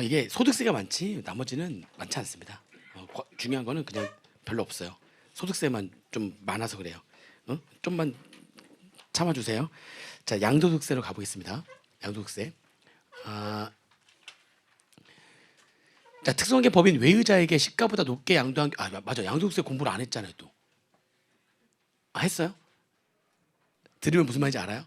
이게 소득세가 많지 나머지는 많지 않습니다. 중요한 거는 그냥 별로 없어요. 소득세만 좀 많아서 그래요. 좀만 참아주세요. 자, 양도소득세로 가보겠습니다. 양도소득세. 자, 특수관계 법인 외의자에게 시가보다 높게 양도한 맞아, 양도소득세 공부를 안 했잖아요. 또 했어요? 들으면 무슨 말인지 알아요?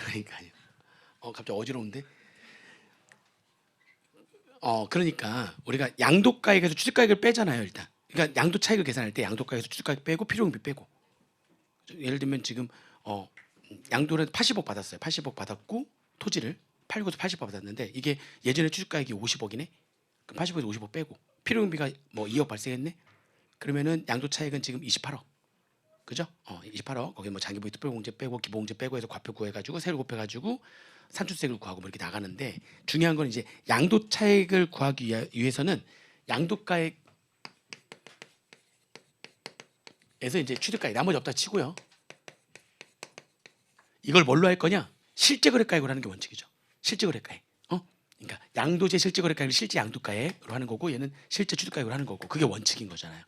그러니까요. 갑자기 어지러운데. 그러니까 우리가 양도가액에서 취득가액을 빼잖아요. 일단. 그러니까 양도 차익을 계산할 때 양도가액에서 취득가액 빼고 필요금비 빼고. 예를 들면 지금 양도를 80억 받았어요. 80억 받았고 토지를 팔고서 80억 받았는데 이게 예전에 취득가액이 50억이네. 그럼 80억에서 50억 빼고 필요금비가 뭐 2억 발생했네. 그러면은 양도 차익은 지금 28억. 그죠? 28억. 거기 뭐 장기부의 특별공제 빼고 기본공제 빼고 해서 과표 구해가지고 세를 곱해가지고 산출세를 구하고 뭐 이렇게 나가는데 중요한 건 이제 양도 차익을 구하기 위해서는 양도가액에서 이제 취득가액 나머지 없다 치고요. 이걸 뭘로 할 거냐? 실제거래가액으로 하는 게 원칙이죠. 실제거래가액. 그러니까 양도제 실제거래가액을 실제 양도가액으로 하는 거고 얘는 실제 취득가액으로 하는 거고 그게 원칙인 거잖아요.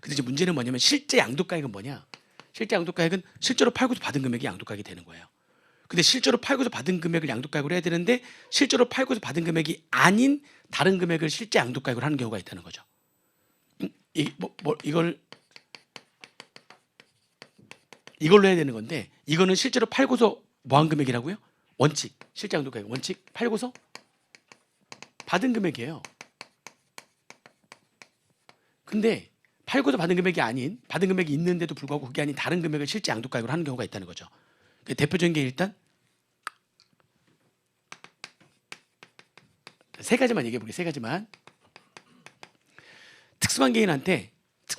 근데 이제 문제는 뭐냐면 실제 양도가액은 뭐냐? 실제 양도가액은 실제로 팔고서 받은 금액이 양도가액이 되는 거예요. 근데 실제로 팔고서 받은 금액을 양도가액으로 해야 되는데 실제로 팔고서 받은 금액이 아닌 다른 금액을 실제 양도가액으로 하는 경우가 있다는 거죠. 이걸로 해야 되는 건데 이거는 실제로 팔고서 뭐한 금액이라고요? 원칙, 실제 양도가액 원칙 팔고서 받은 금액이에요. 근데 팔고서 받은 금액이 아닌 받은 금액이 있는데도 불구하고 그게 아닌 다른 금액을 실제 양도가액으로 하는 경우가 있다는 거죠. 대표적인 게 일단 세 가지만 얘기해 볼게요. 세 가지만. 특수관계인한테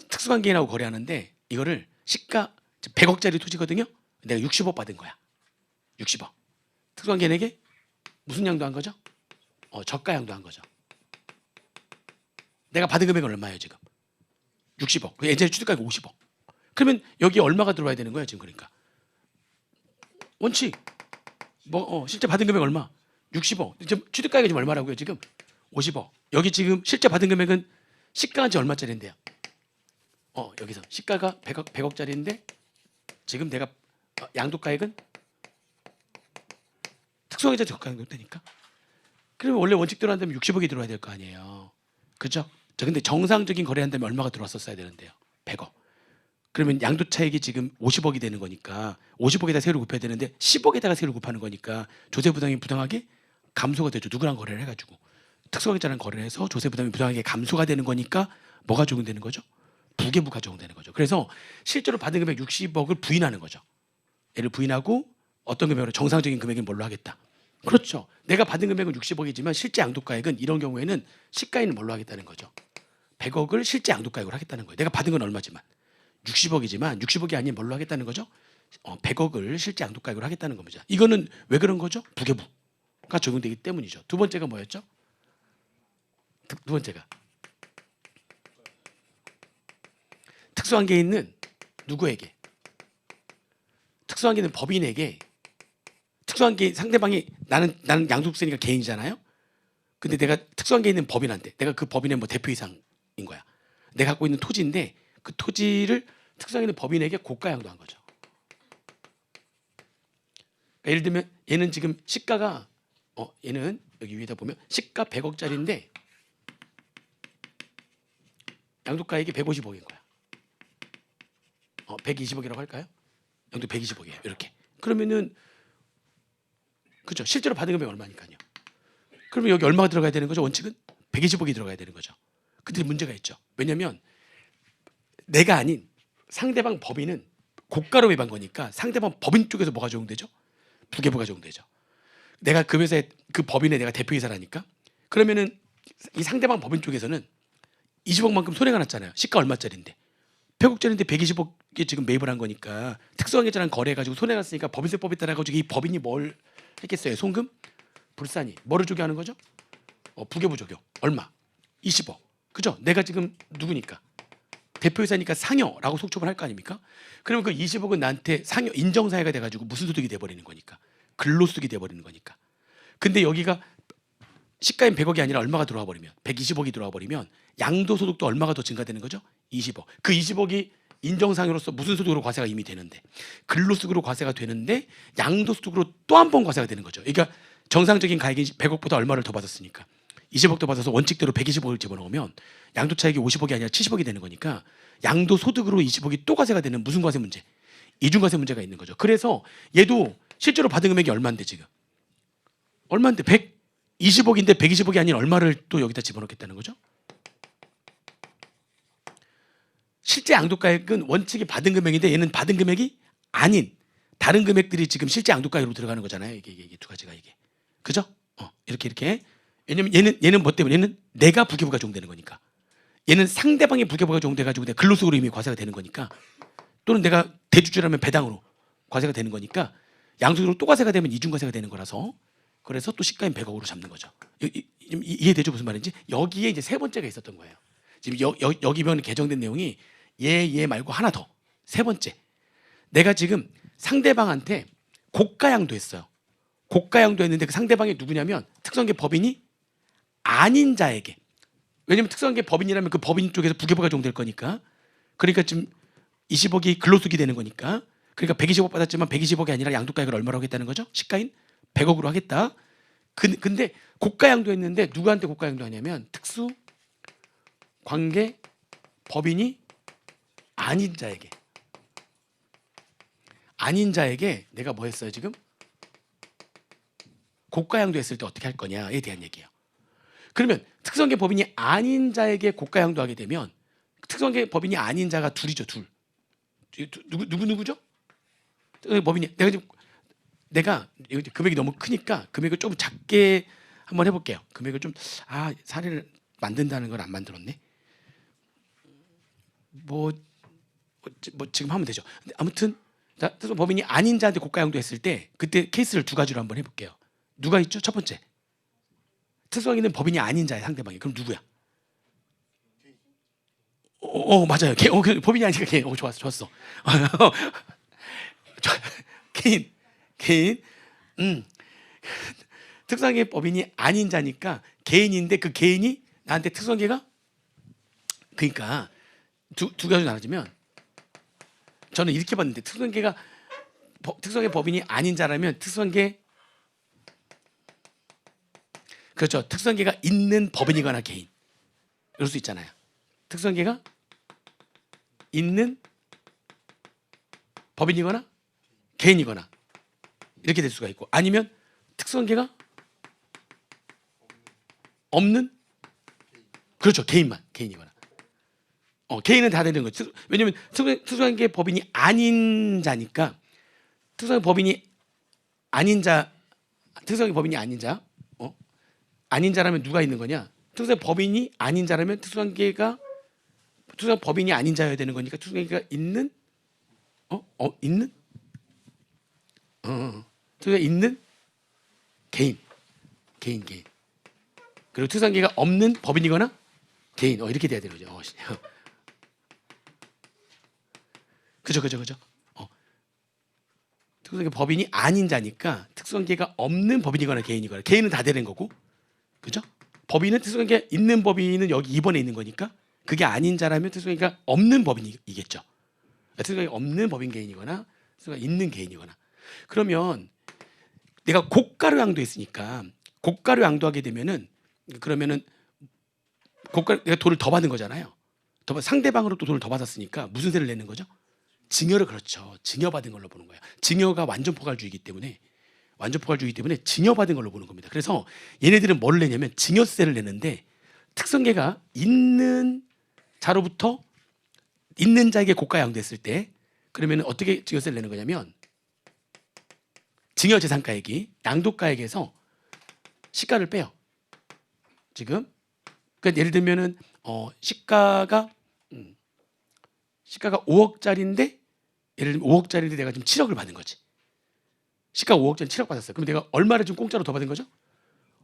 특수관계인하고 거래하는데 이거를 시가 100억짜리 토지거든요. 내가 60억 받은 거야. 60억. 특수관계인에게 무슨 양도한 거죠? 저가 양도한 거죠. 내가 받은 금액은 얼마예요 지금? 60억. 예전에 취득가액 50억. 그러면 여기 얼마가 들어와야 되는 거예요 지금? 그러니까 원칙 실제 받은 금액 얼마? 60억. 지금 취득가액이 지금 얼마라고요 지금? 50억. 여기 지금 실제 받은 금액은 시가가 지금 얼마짜리인데요? 여기서 시가가 100억짜리인데 지금 내가 양도가액은 특수관계자 저가 양도되니까. 그러면 원래 원칙대로 한다면 60억이 들어와야 될 거 아니에요. 그죠? 자, 근데 정상적인 거래한다면 얼마가 들어왔었어야 되는데요? 100억. 그러면 양도 차익이 지금 50억이 되는 거니까 50억에다 세율을 곱해야 되는데 10억에다가 세율을 곱하는 거니까 조세 부담이 부당하게 감소가 되죠. 누구랑 거래를 해가지고 특수관계자랑 거래를 해서 조세 부담이 부당하게 감소가 되는 거니까 뭐가 적용되는 거죠? 부계부가 적용되는 거죠. 그래서 실제로 받은 금액 60억을 부인하는 거죠. 얘를 부인하고 어떤 금액으로 정상적인 금액은 뭘로 하겠다. 그렇죠. 내가 받은 금액은 60억이지만 실제 양도가액은 이런 경우에는 시가에는 뭘로 하겠다는 거죠. 100억을 실제 양도가액으로 하겠다는 거예요. 내가 받은 건 얼마지만 60억이지만 60억이 아닌 뭘로 하겠다는 거죠. 100억을 실제 양도가액으로 하겠다는 겁니다. 이거는 왜 그런 거죠? 부계부가 적용되기 때문이죠. 두 번째가 뭐였죠? 두 번째가 특수관계인은 누구에게? 특수관계는 법인에게. 특수관계 상대방이 나는 양도소득세니까 개인이잖아요. 근데 내가 특수관계 있는 법인한테 내가 그 법인의 뭐 대표이사인 거야. 내가 갖고 있는 토지인데 그 토지를 특수관계 있는 법인에게 고가 양도한 거죠. 그러니까 예를 들면 얘는 지금 시가가 얘는 여기 위에다 보면 시가 100억짜리인데 양도가액이 150억인 거야. 120억이라고 할까요? 양도 120억이에요. 이렇게. 그러면은 그렇죠. 실제로 받은 금액이 얼마니까요. 그러면 여기 얼마가 들어가야 되는 거죠? 원칙은 120억이 들어가야 되는 거죠. 근데 문제가 있죠. 왜냐하면 내가 아닌 상대방 법인은 고가로 매입한 거니까 상대방 법인 쪽에서 뭐가 적용되죠? 부계부가 적용되죠. 내가 그 회사의 그 법인의 내가 대표이사라니까. 그러면은 이 상대방 법인 쪽에서는 20억만큼 손해가 났잖아요. 시가 얼마짜리인데 100억짜리인데 120억에 지금 매입을 한 거니까 특수관계자랑 거래해가지고 손해 났으니까 법인세법에 따라 가지고 이 법인이 뭘 했겠어요? 송금? 불산이 뭐를 적용하는 거죠? 부계부 적용. 얼마? 20억. 그죠? 내가 지금 누구니까? 대표이사니까 상여라고 속촉을 할 거 아닙니까? 그러면 그 20억은 나한테 상여 인정사회가 돼가지고 무슨 소득이 돼버리는 거니까, 근로소득이 돼버리는 거니까. 근데 여기가 시가인 100억이 아니라 얼마가 들어와 버리면 120억이 들어와 버리면 양도소득도 얼마가 더 증가되는 거죠? 20억. 그 20억이 인정상으로서 무슨 소득으로 과세가 이미 되는데, 근로소득으로 과세가 되는데 양도소득으로 또 한 번 과세가 되는 거죠. 그러니까 정상적인 가액이 100억보다 얼마를 더 받았으니까 20억 더 받아서 원칙대로 120억을 집어넣으면 양도차익이 50억이 아니라 70억이 되는 거니까 양도소득으로 20억이 또 과세가 되는 무슨 과세 문제? 이중과세 문제가 있는 거죠. 그래서 얘도 실제로 받은 금액이 얼마인데 지금? 얼마인데? 120억인데 120억이 아닌 얼마를 또 여기다 집어넣겠다는 거죠? 실제 양도가액은 원칙이 받은 금액인데 얘는 받은 금액이 아닌 다른 금액들이 지금 실제 양도가액으로 들어가는 거잖아요. 이게 두 가지가 이게. 그죠? 이렇게. 왜냐면 얘는 뭐 때문에? 얘는 내가 부기부가 적용되는 거니까. 얘는 상대방이 부기부가 적용돼가지고 내가 근로소득으로 이미 과세가 되는 거니까, 또는 내가 대주주라면 배당으로 과세가 되는 거니까 양도소득으로 또 과세가 되면 이중과세가 되는 거라서, 그래서 또 시가인 100억으로 잡는 거죠. 이해되죠? 무슨 말인지? 여기에 이제 세 번째가 있었던 거예요. 지금 여기 보면 개정된 내용이 얘 말고 하나 더. 세 번째. 내가 지금 상대방한테 고가양도했어요. 고가양도했는데 그 상대방이 누구냐면 특성계 법인이 아닌 자에게. 왜냐면 특성계 법인이라면 그 법인 쪽에서 부계부가 적용될 거니까. 그러니까 지금 20억이 근로소득이 되는 거니까. 그러니까 120억 받았지만 120억이 아니라 양도가액을 얼마로 하겠다는 거죠? 시가인 100억으로 하겠다. 근데 고가양도했는데 누구한테 고가양도하냐면 특수 관계 법인이 아닌 자에게. 아닌 자에게 내가 뭐 했어요 지금? 고가양도했을 때 어떻게 할 거냐에 대한 얘기예요. 그러면 특성계 법인이 아닌 자에게 고가양도하게 되면 특성계 법인이 아닌 자가 둘이죠. 둘. 누구죠? 법인이 내가 금액이 너무 크니까 금액을 좀 작게 한번 해볼게요. 금액을 좀 사례를 만든다는 걸 안 만들었네. 뭐 지금 하면 되죠. 근데 아무튼 특성 법인이 아닌 자한테 고가양도했을 때 그때 케이스를 두 가지로 한번 해볼게요. 누가 있죠? 첫 번째. 특성있는 법인이 아닌 자의 상대방이. 그럼 누구야? 맞아요. 법인이 아니니까 개인. 좋았어. 개인. 특성계 법인이 아닌 자니까 개인인데 그 개인이 나한테 특성계가, 그러니까 두 가지로 나눠지면 저는 이렇게 봤는데 특성계 법인이 아닌 자라면 특성계, 그렇죠. 특성계가 있는 법인이거나 개인. 이럴 수 있잖아요. 특성계가 있는 법인이거나 개인이거나 이렇게 될 수가 있고, 아니면 특성계가 없는, 그렇죠. 개인이거나. 개인은 다 되는 거죠. 왜냐면 특성계 법인이 아닌 자니까. 특성계 법인이 아닌 자, 특성계 법인이 아닌 자. 아닌 자라면 누가 있는 거냐? 특수한 법인이 아닌 자라면 특수관계가 특수한 법인이 아닌 자여야 되는 거니까 특수관계가 있는 있는 특수관계가 있는 개인 그리고 특수관계가 없는 법인이거나 개인 이렇게 돼야 되는 거죠. 그죠. 특수관계 법인이 아닌 자니까 특수관계가 없는 법인이거나 개인은 다 되는 거고. 그죠? 법인은 특수관계 있는 법인은 여기 2번에 있는 거니까 그게 아닌 자라면 특수관계가 없는 법인이겠죠. 특수관계가 없는 법인 개인이거나 특수관계가 있는 개인이거나. 그러면 내가 고가로 양도했으니까 고가로 양도하게 되면은 그러면은 내가 돈을 더 받은 거잖아요. 상대방으로 또 돈을 더 받았으니까 무슨 세를 내는 거죠? 증여를, 그렇죠. 증여받은 걸로 보는 거예요. 증여가 완전 포괄주의이기 때문에 증여받은 걸로 보는 겁니다. 그래서 얘네들은 뭘 내냐면 증여세를 내는데 특성계가 있는 자로부터 있는 자에게 고가양도했을 때 그러면 어떻게 증여세를 내는 거냐면 증여재산가액이 양도가액에서 시가를 빼요. 지금 그러니까 예를 들면은 시가가 5억짜리인데 예를 들면 5억짜리인데 내가 지금 7억을 받는 거지. 시가 5억짜리 7억 받았어요. 그럼 내가 얼마를 좀 공짜로 더 받은 거죠?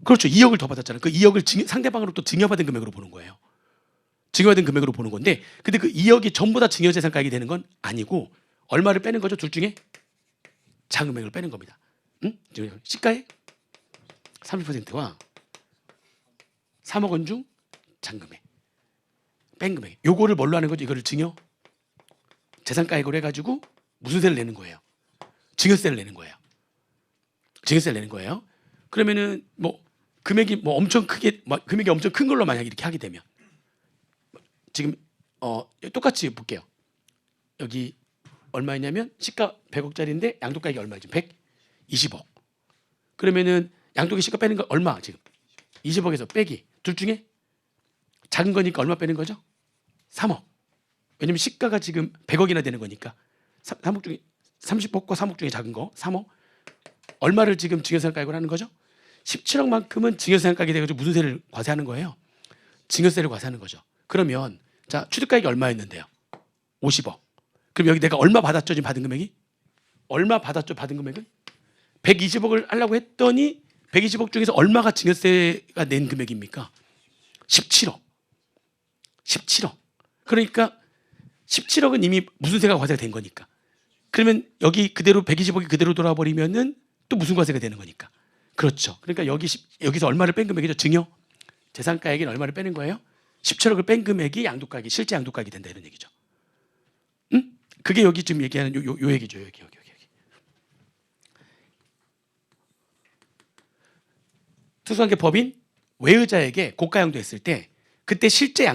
그렇죠. 2억을 더 받았잖아요. 그 2억을 상대방으로 또 증여받은 금액으로 보는 거예요. 증여받은 금액으로 보는 건데, 근데 그 2억이 전부 다 증여재산가액이 되는 건 아니고 얼마를 빼는 거죠? 둘 중에 작은 금액을 빼는 겁니다. 응? 시가의 30%와 3억 원 중 작은 금액, 뺀 금액. 요거를 뭘로 하는 거죠? 이거를 증여 재산가액으로 해가지고 무슨 세를 내는 거예요? 증여세를 내는 거예요. 증여세를 내는 거예요. 그러면은 뭐 금액이 뭐 엄청 크게, 금액이 엄청 큰 걸로 만약 이렇게 하게 되면 지금 똑같이 볼게요. 여기 얼마였냐면 시가 100억짜리인데 양도가액이 얼마죠? 120억. 그러면은 양도기 시가 빼는 거 얼마 지금? 20억에서 빼기. 둘 중에 작은 거니까 얼마 빼는 거죠? 3억. 왜냐면 시가가 지금 100억이나 되는 거니까 3억 중에 30억과 3억 중에 작은 거 3억. 얼마를 지금 증여세가액으로 하는 거죠? 17억만큼은 증여세가액이 돼가지고 무슨 세를 과세하는 거예요? 증여세를 과세하는 거죠. 그러면 자, 취득가액이 얼마였는데요? 50억. 그럼 여기 내가 얼마 받았죠? 지금 받은 금액이? 얼마 받았죠? 받은 금액은? 120억을 하려고 했더니 120억 중에서 얼마가 증여세가 낸 금액입니까? 17억. 17억. 그러니까 17억은 이미 무슨 세가 과세가 된 거니까. 그러면 여기 그대로 120억이 그대로 돌아버리면은 또 무슨 과세가 되는 거니까. 그렇죠. 그러니까 여기서 얼마를 뺀 금액이죠? 증여 재산가액인 얼마를 빼는 거예요? 17억을 뺀 금액이 양도가액이 실제 양도가액이 된다 이런 얘기죠. 응? 그게 여기 지금 얘기하는 요 얘기죠. 여기. 특수관계 법인 외의자에게 고가양도했을 때 그때 실제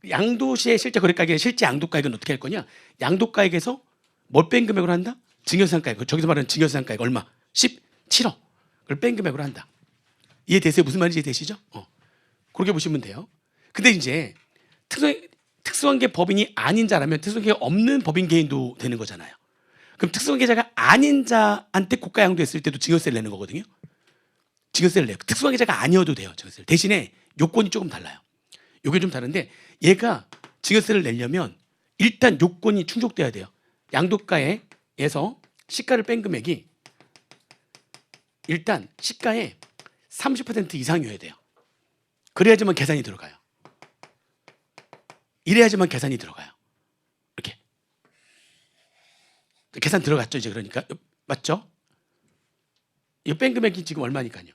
양도시의 실제 거래가액의 실제 양도가액은 어떻게 할 거냐? 양도가액에서 뭘 뺀 금액으로 한다? 증여세가액. 저기서 말하는 증여세가액 얼마? 17억. 그걸 뺀 금액으로 한다. 이해되세요? 무슨 말인지 이해되시죠? 그렇게 보시면 돼요. 근데 이제 특수관계 법인이 아닌 자라면 특수관계가 없는 법인 개인도 되는 거잖아요. 그럼 특수관계자가 아닌 자한테 고가양도했을 때도 증여세를 내는 거거든요. 증여세를 내요. 특수관계자가 아니어도 돼요. 증여세를. 대신에 요건이 조금 달라요. 요게 좀 다른데 얘가 증여세를 내려면 일단 요건이 충족돼야 돼요. 양도가에서 시가를 뺀 금액이 일단 시가의 30% 이상이어야 돼요. 그래야지만 계산이 들어가요. 이래야지만 계산이 들어가요. 이렇게 계산 들어갔죠 이제. 그러니까 맞죠? 이 뺀 금액이 지금 얼마니까요?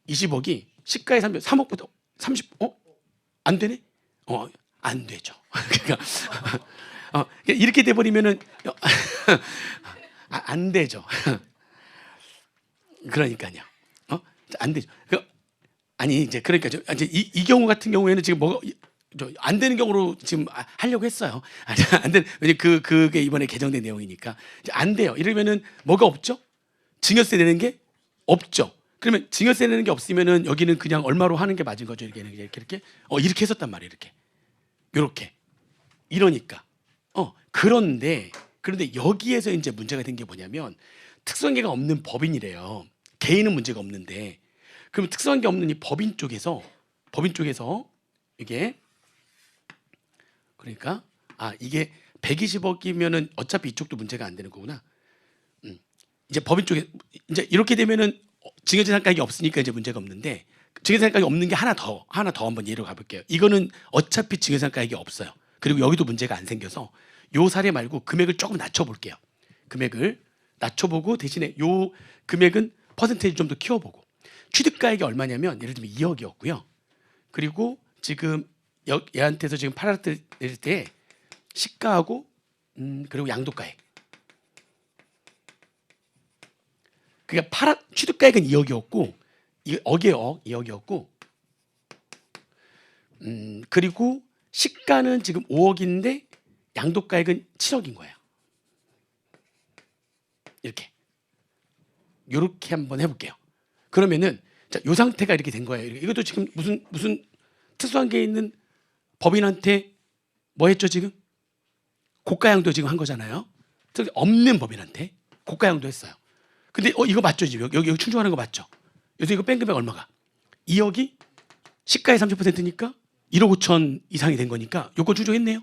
20억이 시가의 3억보다 30, 안 되네? 안 되죠. 그러니까 이렇게 돼버리면은 안 되죠. 그러니까요. 안 되죠. 아니 이제 그러니까 이제 이 경우 같은 경우에는 지금 뭐가 안 되는 경우로 지금 하려고 했어요. 안 되는, 왜냐 그게 이번에 개정된 내용이니까 이제 안 돼요. 이러면은 뭐가 없죠? 증여세 내는 게 없죠. 그러면 증여세 내는 게 없으면은 여기는 그냥 얼마로 하는 게 맞은 거죠. 이렇게 했었단 말이에요. 이렇게 이러니까 그런데 여기에서 이제 문제가 된 게 뭐냐면 특수관계가 없는 법인이래요. 개인은 문제가 없는데 그럼 특수관계 없는 이 법인 쪽에서 이게 그러니까 이게 120억이면은 어차피 이쪽도 문제가 안 되는 거구나. 이제 법인 쪽에 이제 이렇게 되면은 증여재산가액이 없으니까 이제 문제가 없는데 증여재산가액이 없는 게 하나 더 한번 예로 가볼게요. 이거는 어차피 증여재산가액이 없어요. 그리고 여기도 문제가 안 생겨서 요 사례 말고 금액을 조금 낮춰볼게요. 금액을 낮춰보고 대신에 요 금액은 퍼센테이지 좀 더 키워보고 취득가액이 얼마냐면 예를 들면 2억이었고요. 그리고 지금 얘한테서 지금 팔았을 때 시가하고 그리고 양도가액 그러니까 취득가액은 2억이었고 2억이었고 그리고 시가는 지금 5억인데 양도가액은 7억인 거예요. 이렇게 한번 해볼게요. 그러면은 자, 요 상태가 이렇게 된 거예요. 이것도 지금 무슨 특수관계에 있는 법인한테 뭐 했죠 지금? 고가양도 지금 한 거잖아요. 없는 법인한테 고가양도 했어요. 근데 이거 맞죠 지금? 여기 충족하는 거 맞죠? 그래서 이거 뺀 금액 얼마가? 2억이 시가의 30%니까 1억 5천 이상이 된 거니까 요건 충족했네요.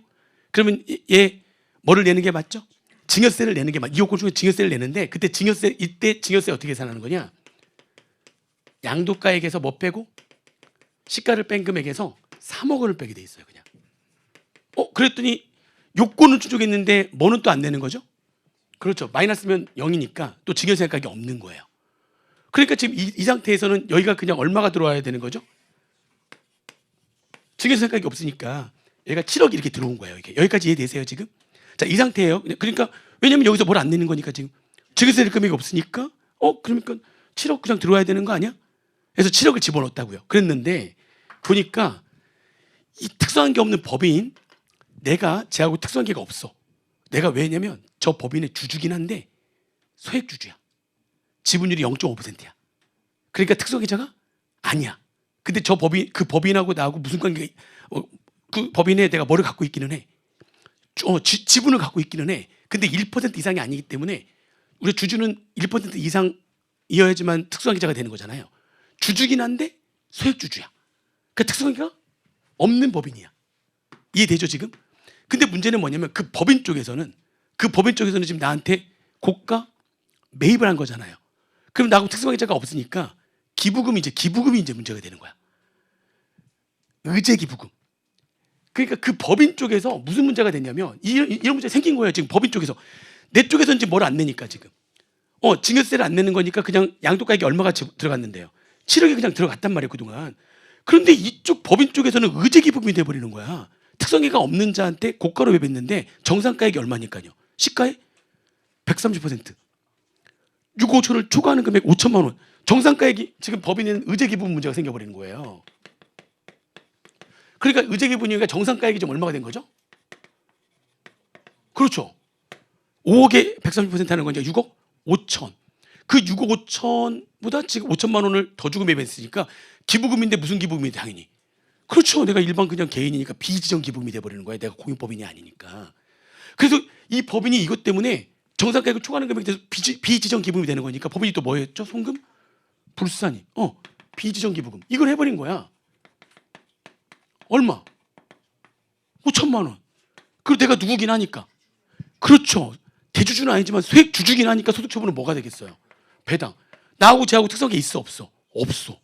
그러면 얘 뭐를 내는 게 맞죠? 증여세를 내는 게 2억 원 중에 증여세를 내는데 이때 증여세 어떻게 계산하는 거냐? 양도가액에서 뭐 빼고 시가를 뺀 금액에서 3억 원을 빼게 돼 있어요, 그냥. 그랬더니 요건은 추적했는데 뭐는 또 안 내는 거죠? 그렇죠. 마이너스면 0이니까 또 증여세 감각이 없는 거예요. 그러니까 지금 이 상태에서는 여기가 그냥 얼마가 들어와야 되는 거죠? 증여세 감각이 없으니까 얘가 7억이 이렇게 들어온 거예요. 이게. 여기까지 이해되세요, 지금? 자, 이 상태예요. 그러니까 왜냐면 여기서 뭘 안 내는 거니까 지금 증여세 금액이 없으니까 그러니까 7억 그냥 들어와야 되는 거 아니야? 그래서 7억을 집어넣었다고요. 그랬는데 보니까 이 특수한 게 없는 법인, 내가 쟤하고 특수한 게가 없어. 내가 왜냐면 저 법인의 주주긴 한데 소액주주야. 지분율이 0.5%야. 그러니까 특수한 계좌가 아니야. 근데 저 법인, 그 법인하고 나하고 무슨 관계? 그 법인에 내가 뭐를 갖고 있기는 해. 지분을 갖고 있기는 해. 근데 1% 이상이 아니기 때문에 우리 주주는 1% 이상이어야지만 특수한 계좌가 되는 거잖아요. 주주긴 한데 소액주주야. 그러니까 특수한 계좌가 없는 법인이야. 이해되죠, 지금? 근데 문제는 뭐냐면 그 법인 쪽에서는 지금 나한테 고가 매입을 한 거잖아요. 그럼 나하고 특수한 계좌가 없으니까 기부금이 이제 문제가 되는 거야. 의제 기부금. 그러니까 그 법인 쪽에서 무슨 문제가 됐냐면 이런 문제가 생긴 거예요. 지금 법인 쪽에서. 내 쪽에서는 지금 뭘 안 내니까 지금. 증여세를 안 내는 거니까 그냥 양도가액이 얼마가 들어갔는데요. 7억이 그냥 들어갔단 말이에요, 그동안. 그런데 이쪽 법인 쪽에서는 의제 기부금이 돼버리는 거야. 특성계가 없는 자한테 고가로 매입했는데 정상가액이 얼마니까요? 시가의 130%. 6억 5천을 초과하는 금액 5천만 원. 정상가액이 지금 법인에는 의제 기부금 문제가 생겨버리는 거예요. 그러니까 의제 기부금이니까 정상가액이 좀 얼마가 된 거죠? 그렇죠. 5억에 130% 하는 건 이제 6억 5천. 그 6억 5천보다 지금 5천만 원을 더 주고 매입했으니까 기부금인데 무슨 기부금이 당연히. 그렇죠. 내가 일반 그냥 개인이니까 비지정 기부금이 돼버리는 거야. 내가 공인법인이 아니니까. 그래서 이 법인이 이것 때문에 정상가액을 초과하는 금액에 대해서 비지정 기부금이 되는 거니까 법인이 또 뭐였죠? 송금? 불산이. 비지정 기부금. 이걸 해버린 거야. 얼마? 5천만 원. 그리고 내가 누구긴 하니까. 그렇죠. 대주주는 아니지만 소액 주주긴 하니까 소득 처분은 뭐가 되겠어요? 배당. 나하고 쟤하고 특성이 있어 없어? 없어.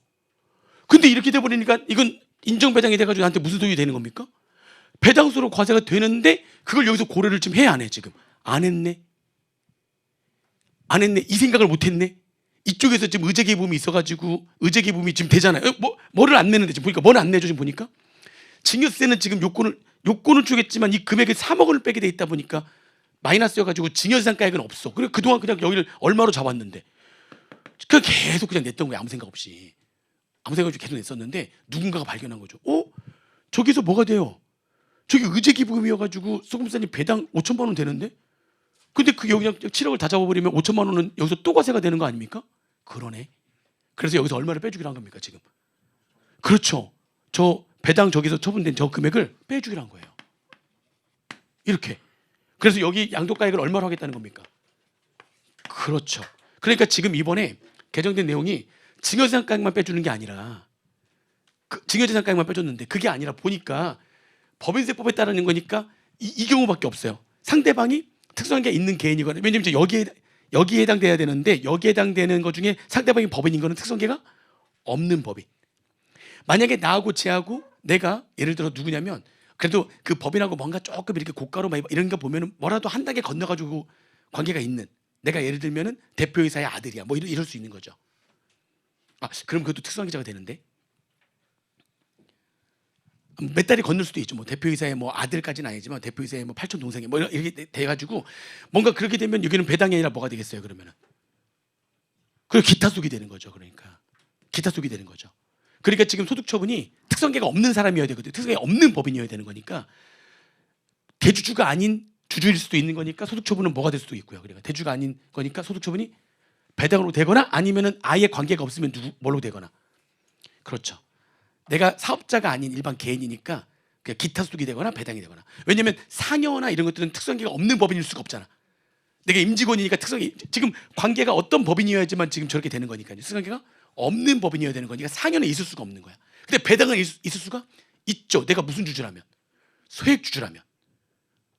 근데 이렇게 돼버리니까 이건 인정배당이 돼가지고 나한테 무슨 소용이 되는 겁니까? 배당수로 과세가 되는데 그걸 여기서 고려를 지금 해 안 해 지금? 안 했네. 이 생각을 못 했네. 이쪽에서 지금 의제 기부금이 있어가지고 의제 기부금이 지금 되잖아요. 뭐를 안 내는데 지금 보니까 뭐는 안 내죠 지금 보니까. 증여세는 지금 요건을 주겠지만 이 금액에 3억 원을 빼게 돼 있다 보니까 마이너스여가지고 증여세상가액은 없어. 그래 그동안 그냥 여기를 얼마로 잡았는데 그냥 계속 그냥 냈던 거야. 아무 생각 없이. 아무 생각 없이 계속 냈었는데 누군가가 발견한 거죠. 저기서 뭐가 돼요? 저기 의제 기부금이어가지고 소금사님 배당 5천만 원 되는데? 근데 그 여기 그냥 7억을 다 잡아버리면 5천만 원은 여기서 또 과세가 되는 거 아닙니까? 그러네. 그래서 여기서 얼마를 빼주기로 한 겁니까 지금? 그렇죠. 저 배당 저기서 처분된 저 금액을 빼주기로 한 거예요. 이렇게. 그래서 여기 양도가액을 얼마로 하겠다는 겁니까? 그렇죠. 그러니까 지금 이번에 개정된 내용이 증여재산가액만 빼주는 게 아니라 증여재산가액만 빼줬는데 그게 아니라 보니까 법인세법에 따르는 거니까 이 경우밖에 없어요. 상대방이 특수한 게 있는 개인이거나 왜냐면 이제 여기에 해당돼야 되는데 여기에 해당되는 것 중에 상대방이 법인인 거는 특수한계가 없는 법인. 만약에 나하고 쟤하고 내가 예를 들어 누구냐면 그래도 그 법인하고 뭔가 조금 이렇게 고가로 막 이런 거 보면은 뭐라도 한 단계 건너가지고 관계가 있는 내가 예를 들면은 대표이사의 아들이야 뭐 이럴 수 있는 거죠. 그럼 그것도 특수한 계좌가 되는데 몇 달이 건널 수도 있죠. 뭐 대표이사의 뭐 아들까지는 아니지만 대표이사의 뭐 팔촌 동생이 뭐 이렇게 돼가지고 뭔가 그렇게 되면 여기는 배당이 아니라 뭐가 되겠어요? 그러면은 그리고 기타 속이 되는 거죠. 그러니까 기타 속이 되는 거죠. 그러니까 지금 소득처분이 특성계가 없는 사람이어야 되거든요. 특성계가 없는 법인이어야 되는 거니까 대주주가 아닌 주주일 수도 있는 거니까 소득처분은 뭐가 될 수도 있고요. 그러니까 대주가 아닌 거니까 소득처분이 배당으로 되거나 아니면은 아예 관계가 없으면 뭘로 되거나. 그렇죠. 내가 사업자가 아닌 일반 개인이니까 그냥 기타 소득이 되거나 배당이 되거나. 왜냐면 상여나 이런 것들은 특수관계가 없는 법인일 수가 없잖아. 내가 임직원이니까 특성이 지금 관계가 어떤 법인이어야지만 지금 저렇게 되는 거니까요. 특수관계가 없는 법인이어야 되는 거니까 상여는 있을 수가 없는 거야. 근데 배당은 있을 수가 있죠. 내가 무슨 주주라면 소액 주주라면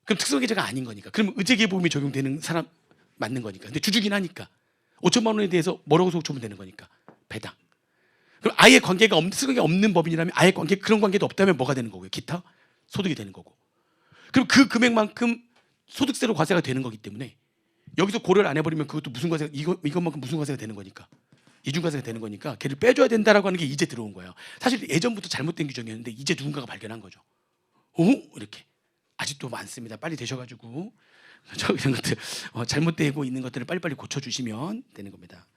그럼 특수관계자가 아닌 거니까. 그럼 의제기부금이 적용되는 사람 맞는 거니까. 근데 주주긴 하니까 5천만 원에 대해서 뭐라고 소득처분되는 거니까 배당. 그럼 아예 관계가 없는 법인이라면 아예 그런 관계도 없다면 뭐가 되는 거고요? 기타 소득이 되는 거고. 그럼 그 금액만큼 소득세로 과세가 되는 거기 때문에 여기서 고려를 안 해버리면 그것도 무슨 과세가 이것만큼 무슨 과세가 되는 거니까 이중과세가 되는 거니까 걔를 빼줘야 된다라고 하는 게 이제 들어온 거예요. 사실 예전부터 잘못된 규정이었는데 이제 누군가가 발견한 거죠. 오 이렇게 아직도 많습니다. 빨리 되셔가지고 이런 것들 잘못되고 있는 것들을 빨리빨리 고쳐주시면 되는 겁니다.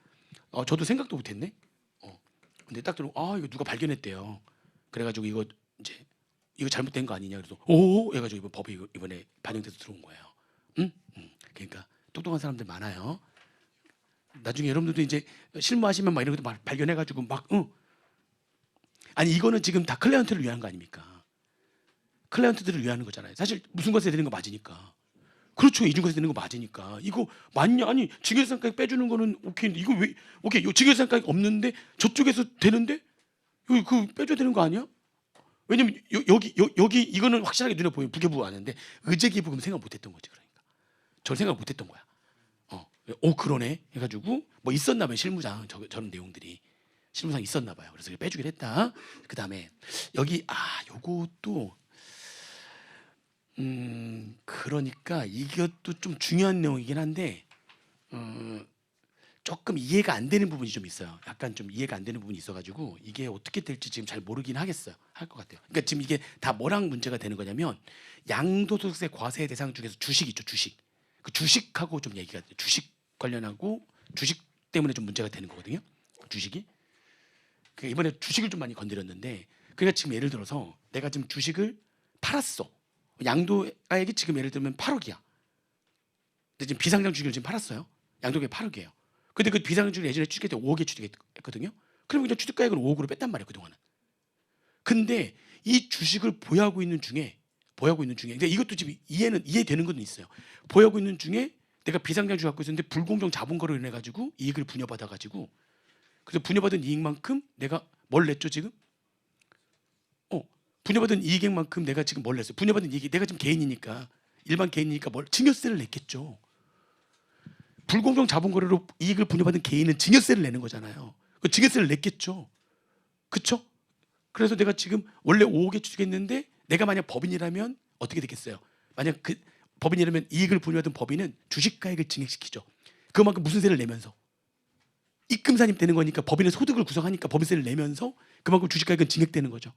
저도 생각도 못했네. 근데 딱 들어 이거 누가 발견했대요. 그래가지고 이거 잘못된 거 아니냐 그래서 오 해가지고 이번 법이 이번에 반영돼서 들어온 거예요. 그러니까 똑똑한 사람들 많아요. 나중에 여러분들도 이제 실무하시면 막 이런 것도 발견해가지고 아니 이거는 지금 다 클라이언트를 위한 거 아닙니까? 클라이언트들을 위한 거잖아요. 사실 무슨 과세 되는 거 맞으니까. 그렇죠. 이중과세 되는 거 맞으니까. 이거 맞냐? 아니 증여세까지 빼주는 거는 오케이인데 이거 왜 오케이? 증여세까지 없는데 저쪽에서 되는데 그 빼줘야 되는 거 아니야? 왜냐면 여기 이거는 확실하게 눈에 보이면 부계부 아는데 의제기부금 생각 못했던 거지. 그러니까 저는 생각 못했던 거야. 그러네 해가지고 뭐 있었나 봐요. 실무상 저런 내용들이 실무상 있었나 봐요. 그래서 빼주긴 했다. 그 다음에 여기 요것도 그러니까 이것도 좀 중요한 내용이긴 한데 조금 이해가 안 되는 부분이 좀 있어요. 약간 좀 이해가 안 되는 부분이 있어가지고 이게 어떻게 될지 지금 잘 모르긴 하겠어요. 할 것 같아요. 그러니까 지금 이게 다 뭐랑 문제가 되는 거냐면 양도소득세 과세 대상 중에서 주식 있죠. 주식. 그 주식하고 좀 얘기가 돼요. 주식 관련하고 주식 때문에 좀 문제가 되는 거거든요. 주식이. 이번에 주식을 좀 많이 건드렸는데 그러니까 지금 예를 들어서 내가 지금 주식을 팔았어. 양도가액이 지금 예를 들면 8억이야. 근데 지금 비상장 주식을 지금 팔았어요. 양도가액 8억이에요. 근데 그 비상장 주식을 예전에 취득할 때 5억에 취득했거든요. 그럼 그냥 취득가액을 5억으로 뺐단 말이에요. 그동안은. 근데 이 주식을 보유하고 있는 중에 근데 이것도 지금 이해되는 건 있어요. 보유하고 있는 중에 내가 비상장 주식 갖고 있었는데 불공정 자본거래로 인해 가지고 이익을 분여받아 가지고 그래서 분여받은 이익만큼 내가 뭘 냈죠 지금? 분여받은 이익만큼 내가 지금 뭘 냈어요? 분여받은 이익이 내가 지금 개인이니까 일반 개인이니까 증여세를 냈겠죠. 불공정 자본거래로 이익을 분여받은 개인은 증여세를 내는 거잖아요. 그 증여세를 냈겠죠. 그렇죠? 그래서 내가 지금 원래 5억에 취득했는데 내가 만약 법인이라면 어떻게 되겠어요? 만약 그 법인이라면 이익을 분여받은 법인은 주식가액을 증액시키죠. 그만큼 무슨 세를 내면서 입금산입 되는 거니까 법인의 소득을 구성하니까 법인세를 내면서 그만큼 주식가액은 증액되는 거죠.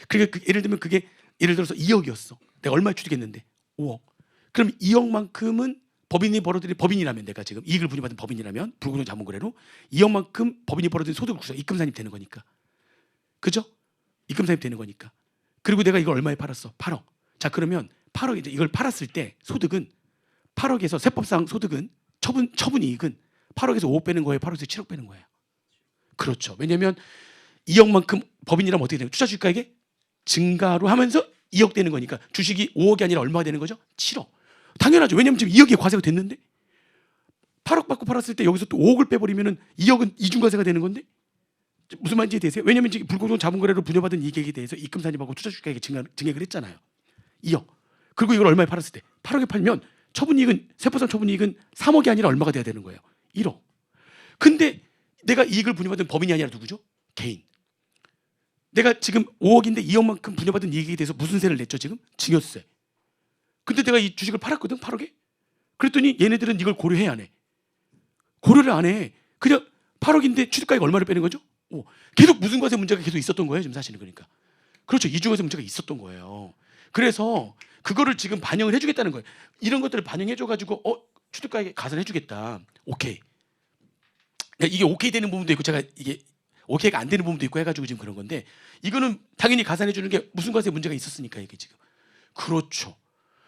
그러니까 예를 들면 그게 예를 들어서 2억이었어. 내가 얼마에 취득했는데 5억. 그럼 2억만큼은 법인이라면 내가 지금 이익을 분여받은 법인이라면 불공정 자본거래로 2억만큼 법인이 벌어들인 소득을 구성 입금산입 되는 거니까. 그죠? 입금산입 되는 거니까. 그리고 내가 이걸 얼마에 팔았어? 8억. 자 그러면 8억 이제 이걸 팔았을 때 소득은 8억에서 세법상 소득은 처분이익은 8억에서 5억 빼는 거예요. 8억에서 7억 빼는 거예요. 그렇죠. 왜냐하면 2억만큼 법인이라면 어떻게 되는 거예요? 투자 주식가액이 증가로 하면서 2억 되는 거니까 주식이 5억이 아니라 얼마가 되는 거죠? 7억. 당연하죠. 왜냐하면 지금 2억이 과세가 됐는데 8억 받고 팔았을 때 여기서 또 5억을 빼버리면 2억은 이중과세가 되는 건데 무슨 말인지 되세요? 왜냐하면 지금 불공정 자본거래로 분여받은 이익에 대해서 입금산입하고 투자 주식가액이 증액을 했잖아요. 2억. 그리고 이걸 얼마에 팔았을 때 8억에 팔면 세법상 처분이익은 3억이 아니라 얼마가 돼야 되는 거예요? 1억. 근데 내가 이익을 분여받은 법인이 아니라 누구죠? 개인. 내가 지금 5억인데 2억만큼 분여받은 이익에 대해서 무슨 세를 냈죠 지금? 증여세. 근데 내가 이 주식을 팔았거든 8억에. 그랬더니 얘네들은 이걸 고려해 안 해. 고려를 안 해. 그냥 8억인데 취득가액 얼마를 빼는 거죠? 계속 무슨 과세 문제가 계속 있었던 거예요 지금 사실은. 그러니까 그렇죠. 이중과세 문제가 있었던 거예요. 그래서 그거를 지금 반영을 해주겠다는 거예요. 이런 것들을 반영해줘가지고 취득가액에 가산해주겠다. 오케이. 그러니까 이게 오케이 되는 부분도 있고 제가 이게 오케이가 안 되는 부분도 있고 해가지고 지금 그런 건데 이거는 당연히 가산해주는 게 무슨 과세 문제가 있었으니까 이게 지금. 그렇죠.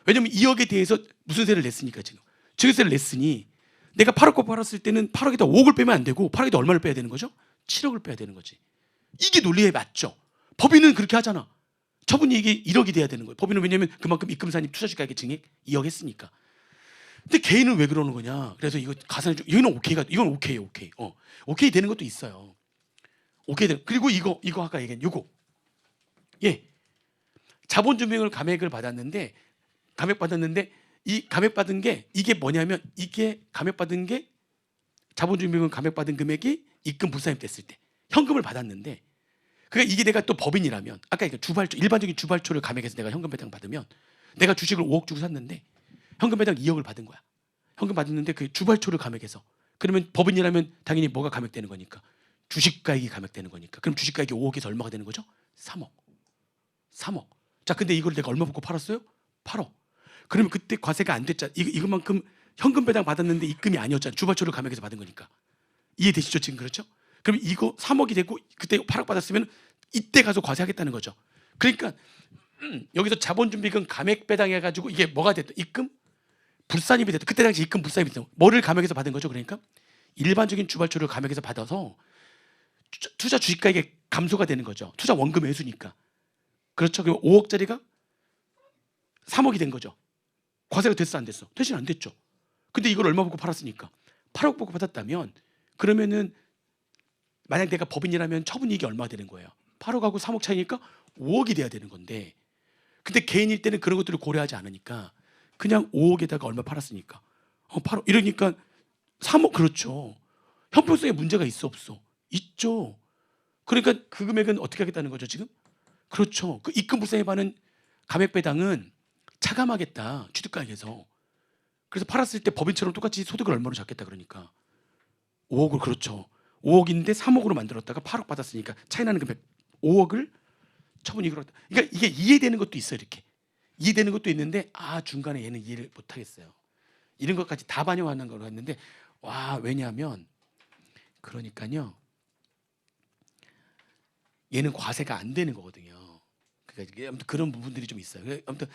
왜냐면 2억에 대해서 무슨 세를 냈으니까 지금 증여세를 냈으니 내가 8억 팔았을 때는 8억에다 5억을 빼면 안 되고 8억에다 얼마를 빼야 되는 거죠? 7억을 빼야 되는 거지. 이게 논리에 맞죠. 법인은 그렇게 하잖아. 처분이익이 1억이 돼야 되는 거예요. 법인은 왜냐면 그만큼 입금산입 투자주가액의 증액 2억 했으니까. 근데 개인은 왜 그러는 거냐? 그래서 이거 가산해줘. 이건 오케이예요. 오케이. 오케이 되는 것도 있어요. 오케이 되는. 그리고 이거 아까 얘기한 요거. 자본주명을 감액을 받았는데 이 감액받은 게 이게 뭐냐면 이게 감액받은 게 자본주명을 감액받은 금액이 입금 불산입 됐을 때 현금을 받았는데 그러니까 이게 내가 또 법인이라면 아까 이거 주발초 일반적인 주발초를 감액해서 내가 현금 배당 받으면 내가 주식을 5억 주고 샀는데 현금 배당 2억을 받은 거야. 현금 받았는데 그 주발초를 감액해서 그러면 법인이라면 당연히 뭐가 감액되는 거니까 주식가액이 감액되는 거니까 그럼 주식가액이 5억에서 얼마가 되는 거죠? 3억. 3억. 자, 근데 이걸 내가 얼마 받고 팔았어요? 8억. 그러면 그때 과세가 안 됐잖아. 이것만큼 현금 배당 받았는데 입금이 아니었잖아. 주발초를 감액해서 받은 거니까. 이해되시죠? 지금 그렇죠? 그럼 이거 3억이 되고 그때 8억 받았으면 이때 가서 과세하겠다는 거죠. 그러니까 여기서 자본준비금 감액 배당해가지고 이게 뭐가 됐다? 입금? 불산입이 됐다. 그때 당시 입금 불산입이 됐다. 뭐를 감액해서 받은 거죠? 그러니까 일반적인 주발초를 감액해서 받아서 투자 주식가액이 감소가 되는 거죠. 투자 원금 회수니까. 그렇죠. 그럼 5억짜리가 3억이 된 거죠. 과세가 됐어 안 됐어? 대신 안 됐죠. 근데 이걸 얼마 받고 팔았으니까 8억 받고 받았다면 그러면은 만약 내가 법인이라면 처분이익이 얼마 되는 거예요? 8억하고 3억 차이니까 5억이 돼야 되는 건데 근데 개인일 때는 그런 것들을 고려하지 않으니까 그냥 5억에다가 얼마 팔았으니까 8억 이러니까 3억 그렇죠. 형평성에 문제가 있어 없어? 있죠. 그러니까 그 금액은 어떻게 하겠다는 거죠 지금? 그렇죠. 그 입금 불상에 반은 감액 배당은 차감하겠다 취득가액에서. 그래서 팔았을 때 법인처럼 똑같이 소득을 얼마로 잡겠다 그러니까 5억을 그렇죠. 5억인데 3억으로 만들었다가 8억 받았으니까 차이 나는 금액 5억을 처분이익으로 했다. 그러니까 이게 이해되는 것도 있어요. 이렇게 이해되는 것도 있는데 중간에 얘는 이해를 못 하겠어요. 이런 것까지 다 반영하는 걸로 했는데 왜냐하면 그러니까요. 얘는 과세가 안 되는 거거든요. 그러니까 이게 아무튼 그런 부분들이 좀 있어요. 아무튼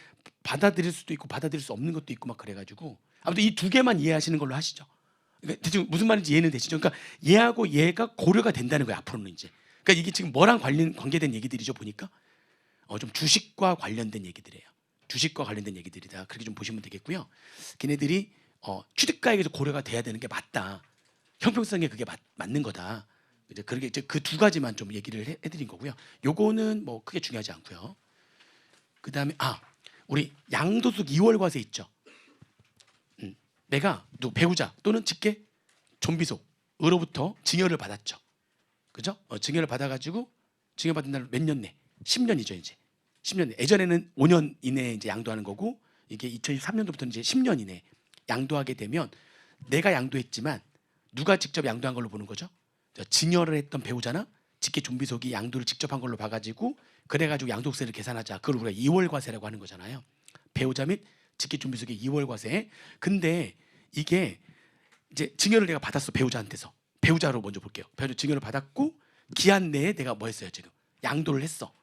받아들일 수도 있고 받아들일 수 없는 것도 있고 막 그래가지고 아무튼 이 두 개만 이해하시는 걸로 하시죠. 그러니까 대충 무슨 말인지 이해는 되시죠? 그러니까 얘하고 얘가 고려가 된다는 거예요. 앞으로는 이제. 그러니까 이게 지금 뭐랑 관계된 얘기들이죠 보니까 좀 주식과 관련된 얘기들이에요. 주식과 관련된 얘기들이다. 그렇게 좀 보시면 되겠고요. 걔네들이 취득가액에서 고려가 돼야 되는 게 맞다. 형평성에 그게 맞는 거다. 이제 그렇게 이제 그 두 가지만 좀 얘기를 해드린 거고요. 요거는 뭐 크게 중요하지 않고요. 그 다음에 우리 양도소 2월 과세 있죠. 내가 배우자 또는 직계 좀비속으로부터 증여를 받았죠. 그죠? 증여를 받아가지고 증여받은 날 몇 년 내? 10년이죠 이제. 10년 내. 예전에는 5년 이내에 이제 양도하는 거고 이게 2023년도부터는 이제 10년 이내 양도하게 되면 내가 양도했지만 누가 직접 양도한 걸로 보는 거죠? 증여를 했던 배우자나 직계 좀비속이 양도를 직접 한 걸로 봐가지고 그래가지고 양도세를 계산하자. 그걸 우리가 2월 과세라고 하는 거잖아요. 배우자 및 직계 좀비속의 2월 과세. 근데 이게 이제 증여를 내가 받았어. 배우자한테서. 배우자로 먼저 볼게요. 배우자 증여를 받았고 기한 내에 내가 뭐 했어요 지금? 양도를 했어.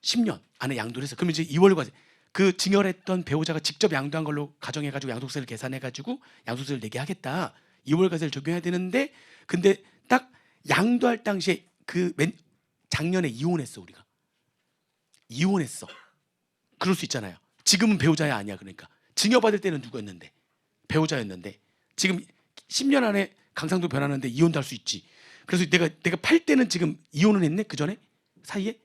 10년 안에 양도를 했어. 그러면 이제 2월 과세. 그 증여를 했던 배우자가 직접 양도한 걸로 가정해가지고 양도세를 계산해가지고 양도세를 내게 하겠다. 2월 과세를 적용해야 되는데 근데 딱 양도할 당시에 작년에 이혼했어 우리가. 이혼했어. 그럴 수 있잖아요. 지금은 배우자야 아니야. 그러니까 증여받을 때는 누구였는데? 배우자였는데 지금 10년 안에 강상도 변하는데 이혼도 할 수 있지. 그래서 내가 팔 때는 지금 이혼을 했네. 그 전에 사이에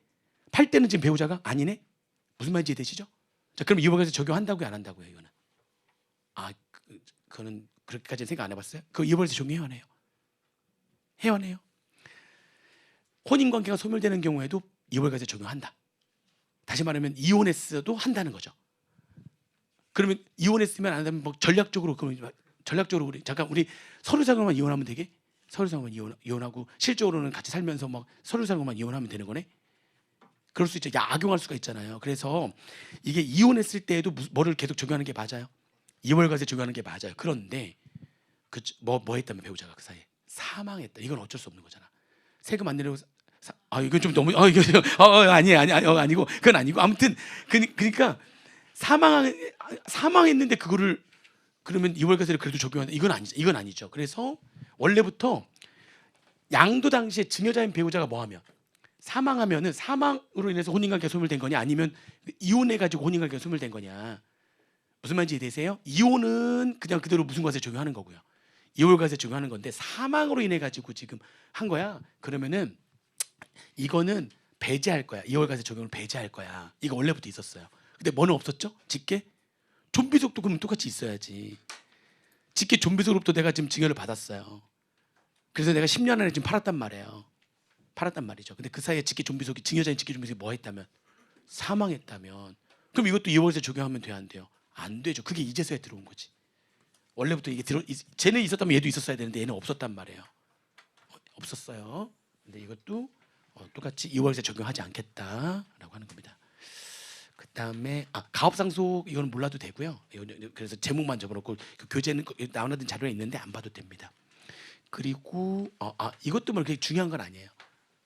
팔 때는 지금 배우자가 아니네. 무슨 말인지 이해되시죠? 자, 그럼 이월과세 적용한다고요, 안 한다고요? 이거는 그거는 그렇게까지는 생각 안 해봤어요. 그 이월과세 적용해요, 안 해요? 해요, 안 해요? 혼인관계가 소멸되는 경우에도 이월과세 적용한다. 다시 말하면 이혼했어도 한다는 거죠. 그러면 이혼했으면 안 한다면 뭐 전략적으로 우리 잠깐 우리 서류상으로만 이혼하면 되게? 서류상으로만 이혼하고 실적으로는 같이 살면서 막 서류상으로만 이혼하면 되는 거네? 그럴 수 있죠. 악용할 수가 있잖아요. 그래서 이게 이혼했을 때에도 뭐를 계속 적용하는 게 맞아요? 이월과세 적용하는 게 맞아요. 그런데 뭐 했다면 배우자가 그 사이에 사망했다. 이건 어쩔 수 없는 거잖아. 세금 안 내려고 이건 좀 너무 이거 아니고 그건 아니고 아무튼 그러니까 사망했는데 그거를 그러면 이월과세를 그래도 적용한다. 이건 아니죠. 그래서 원래부터 양도 당시에 증여자인 배우자가 뭐하면 사망하면은 사망으로 인해서 혼인관계가 소멸된 거냐 아니면 이혼해가지고 혼인관계가 소멸된 거냐 무슨 말인지 이해되세요? 이혼은 그냥 그대로 무슨 과세 적용하는 거고요. 이월과세 적용하는 건데 사망으로 인해 가지고 지금 한 거야. 그러면은 이거는 배제할 거야. 이월과세 적용을 배제할 거야. 이거 원래부터 있었어요. 근데 뭐는 없었죠? 직계 좀비속도 그럼 똑같이 있어야지. 직계 좀비속으로부터 내가 지금 증여를 받았어요. 그래서 내가 10년 안에 지금 팔았단 말이에요. 팔았단 말이죠. 근데 그 사이에 직계존비속이 증여자인 직계존비속이 뭐 했다면 사망했다면 그럼 이것도 2월세 적용하면 돼요, 안 돼요? 안 되죠. 그게 이제서야 들어온 거지. 원래부터 이게 쟤는 있었다면 얘도 있었어야 되는데 얘는 없었단 말이에요. 없었어요. 근데 이것도 똑같이 2월세 적용하지 않겠다라고 하는 겁니다. 그 다음에 가업상속 이거는 몰라도 되고요. 그래서 제목만 적어놓고 그 교재는 나오는 자료에 있는데 안 봐도 됩니다. 그리고 이것도 뭐 그렇게 중요한 건 아니에요.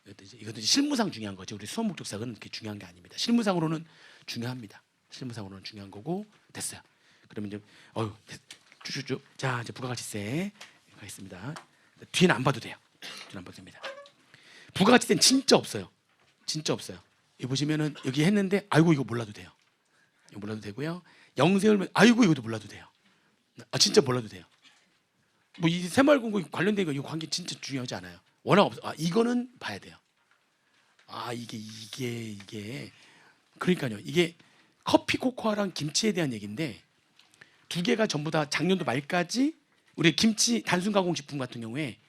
이것도 실무상 중요한 거죠. 우리 수업 목적사는 그렇게 중요한 게 아닙니다. 실무상으로는 중요합니다. 실무상으로는 중요한 거고 됐어요. 그러면 이제 쭉쭉쭉 자 이제 부가가치세 가겠습니다. 뒤는 안 봐도 돼요. 뒤는 안 봐도 됩니다. 부가가치세는 진짜 없어요. 진짜 없어요. 여기 보시면은 여기 했는데 아이고 이거 몰라도 돼요. 이거 몰라도 되고요. 영세율 아이고 이것도 몰라도 돼요. 진짜 몰라도 돼요. 뭐 이 새마을공고 관련된 거 이거 관계 진짜 중요하지 않아요. 워낙 없어. 이거는 봐야 돼요. 이게 그러니까요. 이게 커피 코코아랑 김치에 대한 얘기인데 두 개가 전부 다 작년도 말까지 우리 김치 단순 가공식품 같은 경우에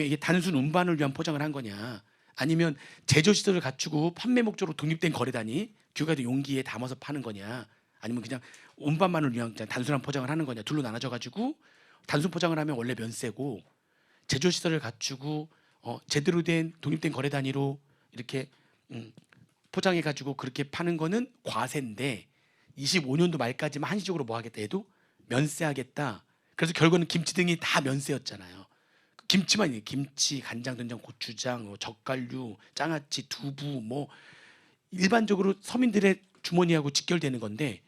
이게 단순 운반을 위한 포장을 한 거냐 아니면 제조 시설을 갖추고 판매 목적으로 독립된 거래단이 규가된 용기에 담아서 파는 거냐 아니면 그냥 운반만을 위한 그냥 단순한 포장을 하는 거냐 둘로 나눠져 가지고 단순 포장을 하면 원래 면세고 제조 시설을 갖추고 제대로 된 독립된 거래 단위로 이렇게 포장해 가지고 그렇게 파는 거는 과세인데 25년도 말까지만 한시적으로 뭐 하겠다 해도 면세하겠다. 그래서 결국은 김치 등이 다 면세였잖아요. 김치만 있는 김치, 간장, 된장, 고추장, 젓갈류, 장아찌, 두부 뭐 일반적으로 서민들의 주머니하고 직결되는 건데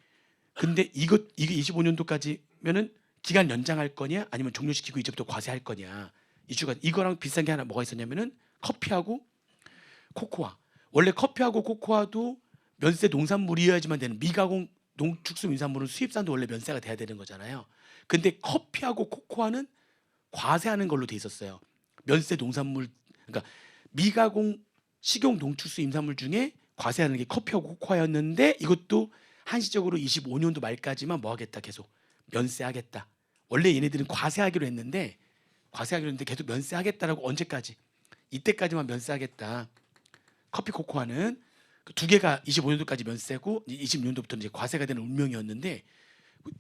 근데 이게 25년도까지면은 기간 연장할 거냐 아니면 종료시키고 이제부터 과세할 거냐 이슈가 이거랑 비슷한 게 하나 뭐가 있었냐면은 커피하고 코코아 원래 커피하고 코코아도 면세 농산물이어야지만 되는 미가공 농축수민산물은 수입산도 원래 면세가 돼야 되는 거잖아요. 근데 커피하고 코코아는 과세하는 걸로 돼 있었어요. 면세 농산물 그러니까 미가공 식용 농축수 임산물 중에 과세하는 게 커피하고 코코아였는데 이것도 한시적으로 25년도 말까지만 뭐 하겠다 계속 면세하겠다. 원래 얘네들은 과세하기로 했는데 계속 면세하겠다라고 언제까지? 이때까지만 면세하겠다. 커피 코코아는 그 두 개가 25년도까지 면세고 26년도부터 이제 과세가 되는 운명이었는데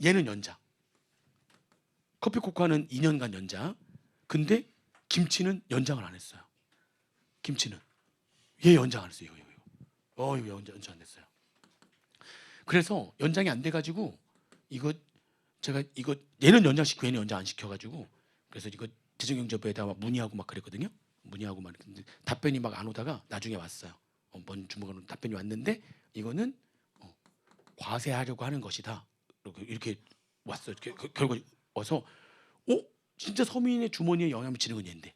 얘는 연장. 커피 코코아는 2년간 연장. 근데 김치는 연장을 안 했어요. 김치는 얘 연장 안 했어요. 이거 연장 안 됐어요. 그래서 연장이 안 돼가지고 제가 얘는 연장시키고 얘는 연장 안 시켜가지고 그래서 이거 재정경제부에다 막 문의하고 막 그랬거든요. 문의하고 막 근데 답변이 막 안 오다가 나중에 왔어요. 먼 주무관으로 답변이 왔는데 이거는 과세하려고 하는 것이다. 이렇게 왔어요. 결과 와서 진짜 서민의 주머니에 영향을 미치는 건 얘인데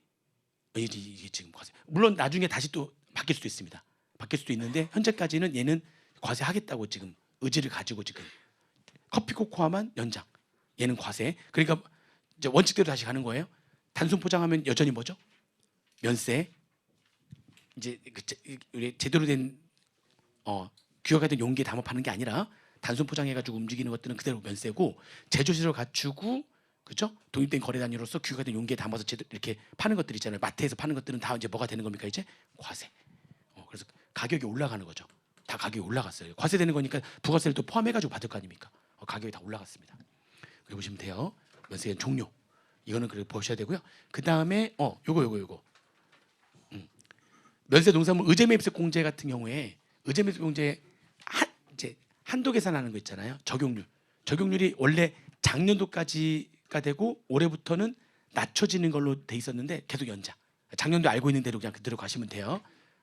이게 지금 과세. 물론 나중에 다시 또 바뀔 수도 있습니다. 바뀔 수도 있는데 현재까지는 얘는 과세하겠다고 지금 의지를 가지고 지금 커피 코코아만 연장. 얘는 과세. 그러니까 이제 원칙대로 다시 가는 거예요. 단순 포장하면 여전히 뭐죠? 면세. 이제 우리 제대로 된 규격화 된 용기에 담아 파는 게 아니라 단순 포장해가지고 움직이는 것들은 그대로 면세고 제조시설 갖추고 그죠? 독립된 거래 단위로서 규격화 된 용기에 담아서 이렇게 파는 것들 있잖아요. 마트에서 파는 것들은 다 이제 뭐가 되는 겁니까 이제 과세. 그래서 가격이 올라가는 거죠. 다 가격이 올라갔어요. 과세되는 거니까 부가세를 또 포함해가지고 받을 거 아닙니까? 가격이 다 올라갔습니다. 여기 보시면 돼요. 면세의 종료. 이거는 그렇게 보셔야 되고요. 그 다음에 요거. 면세 농산물 의제 매입세 공제 같은 경우에 의제 매입세 공제 이제 한도 계산하는 거 있잖아요. 적용률이 원래 작년도까지가 되고 올해부터는 낮춰지는 걸로 돼 있었는데 계속 연장. 작년도 알고 있는 대로 그냥 그대로 가시면 돼요.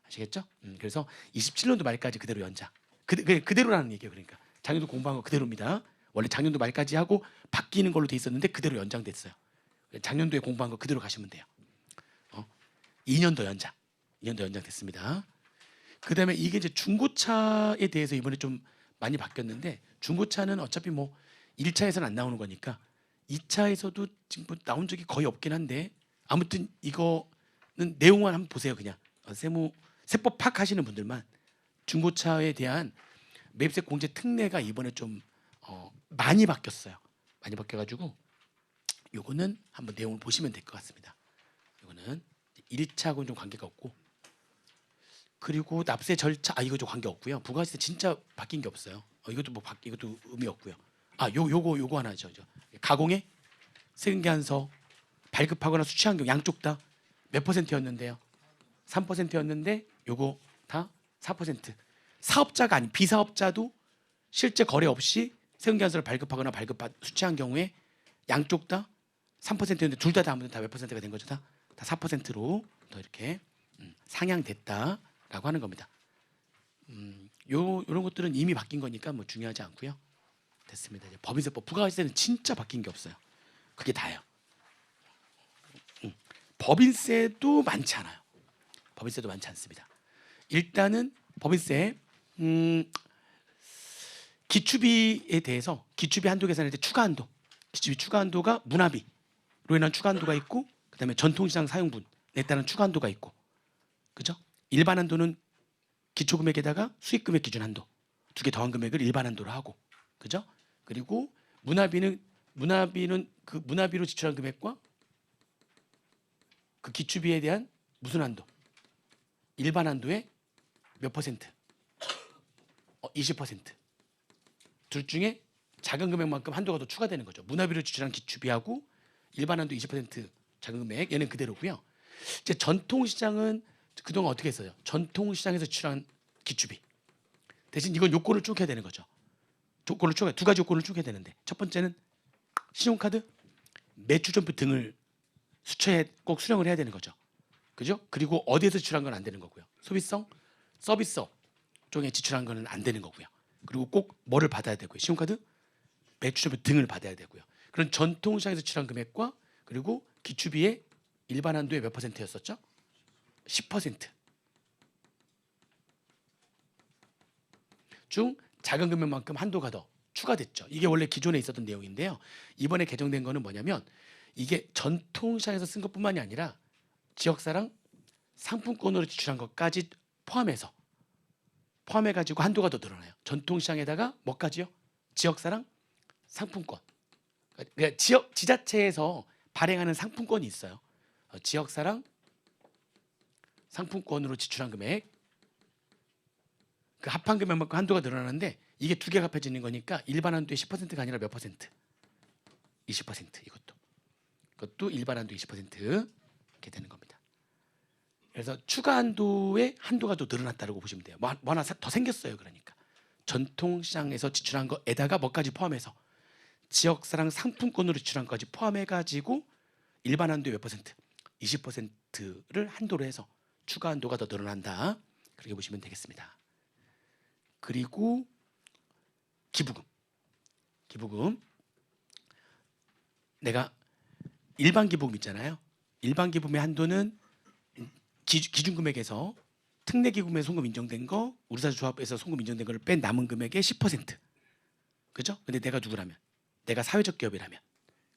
아시겠죠? 그래서 27년도 말까지 그대로 연장. 그대로라는 얘기예요. 그러니까 작년도 공부한 거 그대로입니다. 원래 작년도 말까지 하고 바뀌는 걸로 돼 있었는데 그대로 연장됐어요. 작년도에 공부한 거 그대로 가시면 돼요. 2년 더 연장. 2년 더 연장됐습니다. 그다음에 이게 이제 중고차에 대해서 이번에 좀 많이 바뀌었는데 중고차는 어차피 뭐 1차에서는 안 나오는 거니까 2차에서도 지금 뭐 나온 적이 거의 없긴 한데 아무튼 이거는 내용만 한번 보세요. 그냥 세법 파악하시는 분들만 중고차에 대한 매입세 공제 특례가 이번에 좀 많이 바뀌었어요. 많이 바뀌어가지고 요거는 한번 내용을 보시면 될 것 같습니다. 요거는 1차하고는 좀 관계가 없고, 그리고 납세 절차 이거 좀 관계 없고요. 부가세 진짜 바뀐 게 없어요. 이것도 이것도 의미 없고요. 요거 하나죠. 가공에 세금계산서 발급하거나 수취한 경우 양쪽 다 몇 %였는데요? 3%였는데 요거 다 4%. 사업자가 아닌 비사업자도 실제 거래 없이 세금계산서를 발급하거나 수취한 경우에 양쪽 다 3%였는데 둘 다 하면 다 몇 %가 된 거죠? 다 4%로 더 이렇게 상향됐다라고 하는 겁니다. 요런 것들은 이미 바뀐 거니까 뭐 중요하지 않고요. 됐습니다. 이제 법인세법 부가세는 진짜 바뀐 게 없어요. 그게 다예요. 법인세도 많지 않아요. 법인세도 많지 않습니다. 일단은 법인세 기축비에 대해서 기축비 한도 계산할 때 추가 한도, 기축비 추가 한도가 문화비로 인한 추가 한도가 있고, 그다음에 전통시장 사용분에 따른 추가 한도가 있고, 그죠? 일반 한도는 기초금액에다가 수익금액 기준 한도 두 개 더한 금액을 일반 한도로 하고, 그죠? 그리고 문화비는 그 문화비로 지출한 금액과 그 기축비에 대한 무슨 한도? 일반 한도의 몇 퍼센트? 20%. 둘 중에 작은 금액만큼 한도가 더 추가되는 거죠. 문화비로 지출한 기축비하고 일반 한도 20% 작은 금액, 얘는 그대로고요. 이제 전통시장은 그동안 어떻게 했어요? 전통시장에서 지출한 기축비 대신 이건 요건을 쭉 해야 되는 거죠. 조건을 쭉, 두 가지 요건을 쭉 해야 되는데, 첫 번째는 신용카드, 매출점표 등을 수처에 꼭 수령을 해야 되는 거죠. 그죠? 그리고 어디에서 지출한 건 안 되는 거고요. 소비성, 서비스업 쪽에 지출한 건 안 되는 거고요. 그리고 꼭 뭐를 받아야 되고요. 신용카드, 매출점표 등을 받아야 되고요. 그런 전통시장에서 지출한 금액과 그리고 기축비의 일반 한도의 몇 %였었죠? 10% 중 작은 금액만큼 한도가 더 추가됐죠. 이게 원래 기존에 있었던 내용인데요. 이번에 개정된 거는 뭐냐면 이게 전통시장에서 쓴 것뿐만이 아니라 지역사랑 상품권으로 지출한 것까지 포함해가지고 한도가 더 늘어나요. 전통시장에다가 뭐까지요? 지역사랑 상품권. 그러니까 지자체에서 발행하는 상품권이 있어요. 지역사랑 상품권으로 지출한 금액, 그 합한 금액만큼 한도가 늘어나는데 이게 두 개가 합해지는 거니까 일반 한도의 10%가 아니라 몇 %? 20%. 이것도 일반 한도 20% 이렇게 되는 겁니다. 그래서 추가 한도의 한도가 더 늘어났다고 보시면 돼요. 뭐 하나 더 생겼어요. 그러니까 전통시장에서 지출한 거에다가 뭐까지 포함해서 지역사랑 상품권으로 지출한 것까지 포함해가지고 일반 한도의 몇 %? 20%를 한도로 해서 추가 한도가 더 늘어난다. 그렇게 보시면 되겠습니다. 그리고 기부금 내가 일반 기부금 있잖아요. 일반 기부금의 한도는 기준 금액에서 특례 기부금에 송금 인정된 거, 우리사조합에서 송금 인정된 거를 뺀 남은 금액의 10%. 그죠? 근데 내가 누구라면? 내가 사회적 기업이라면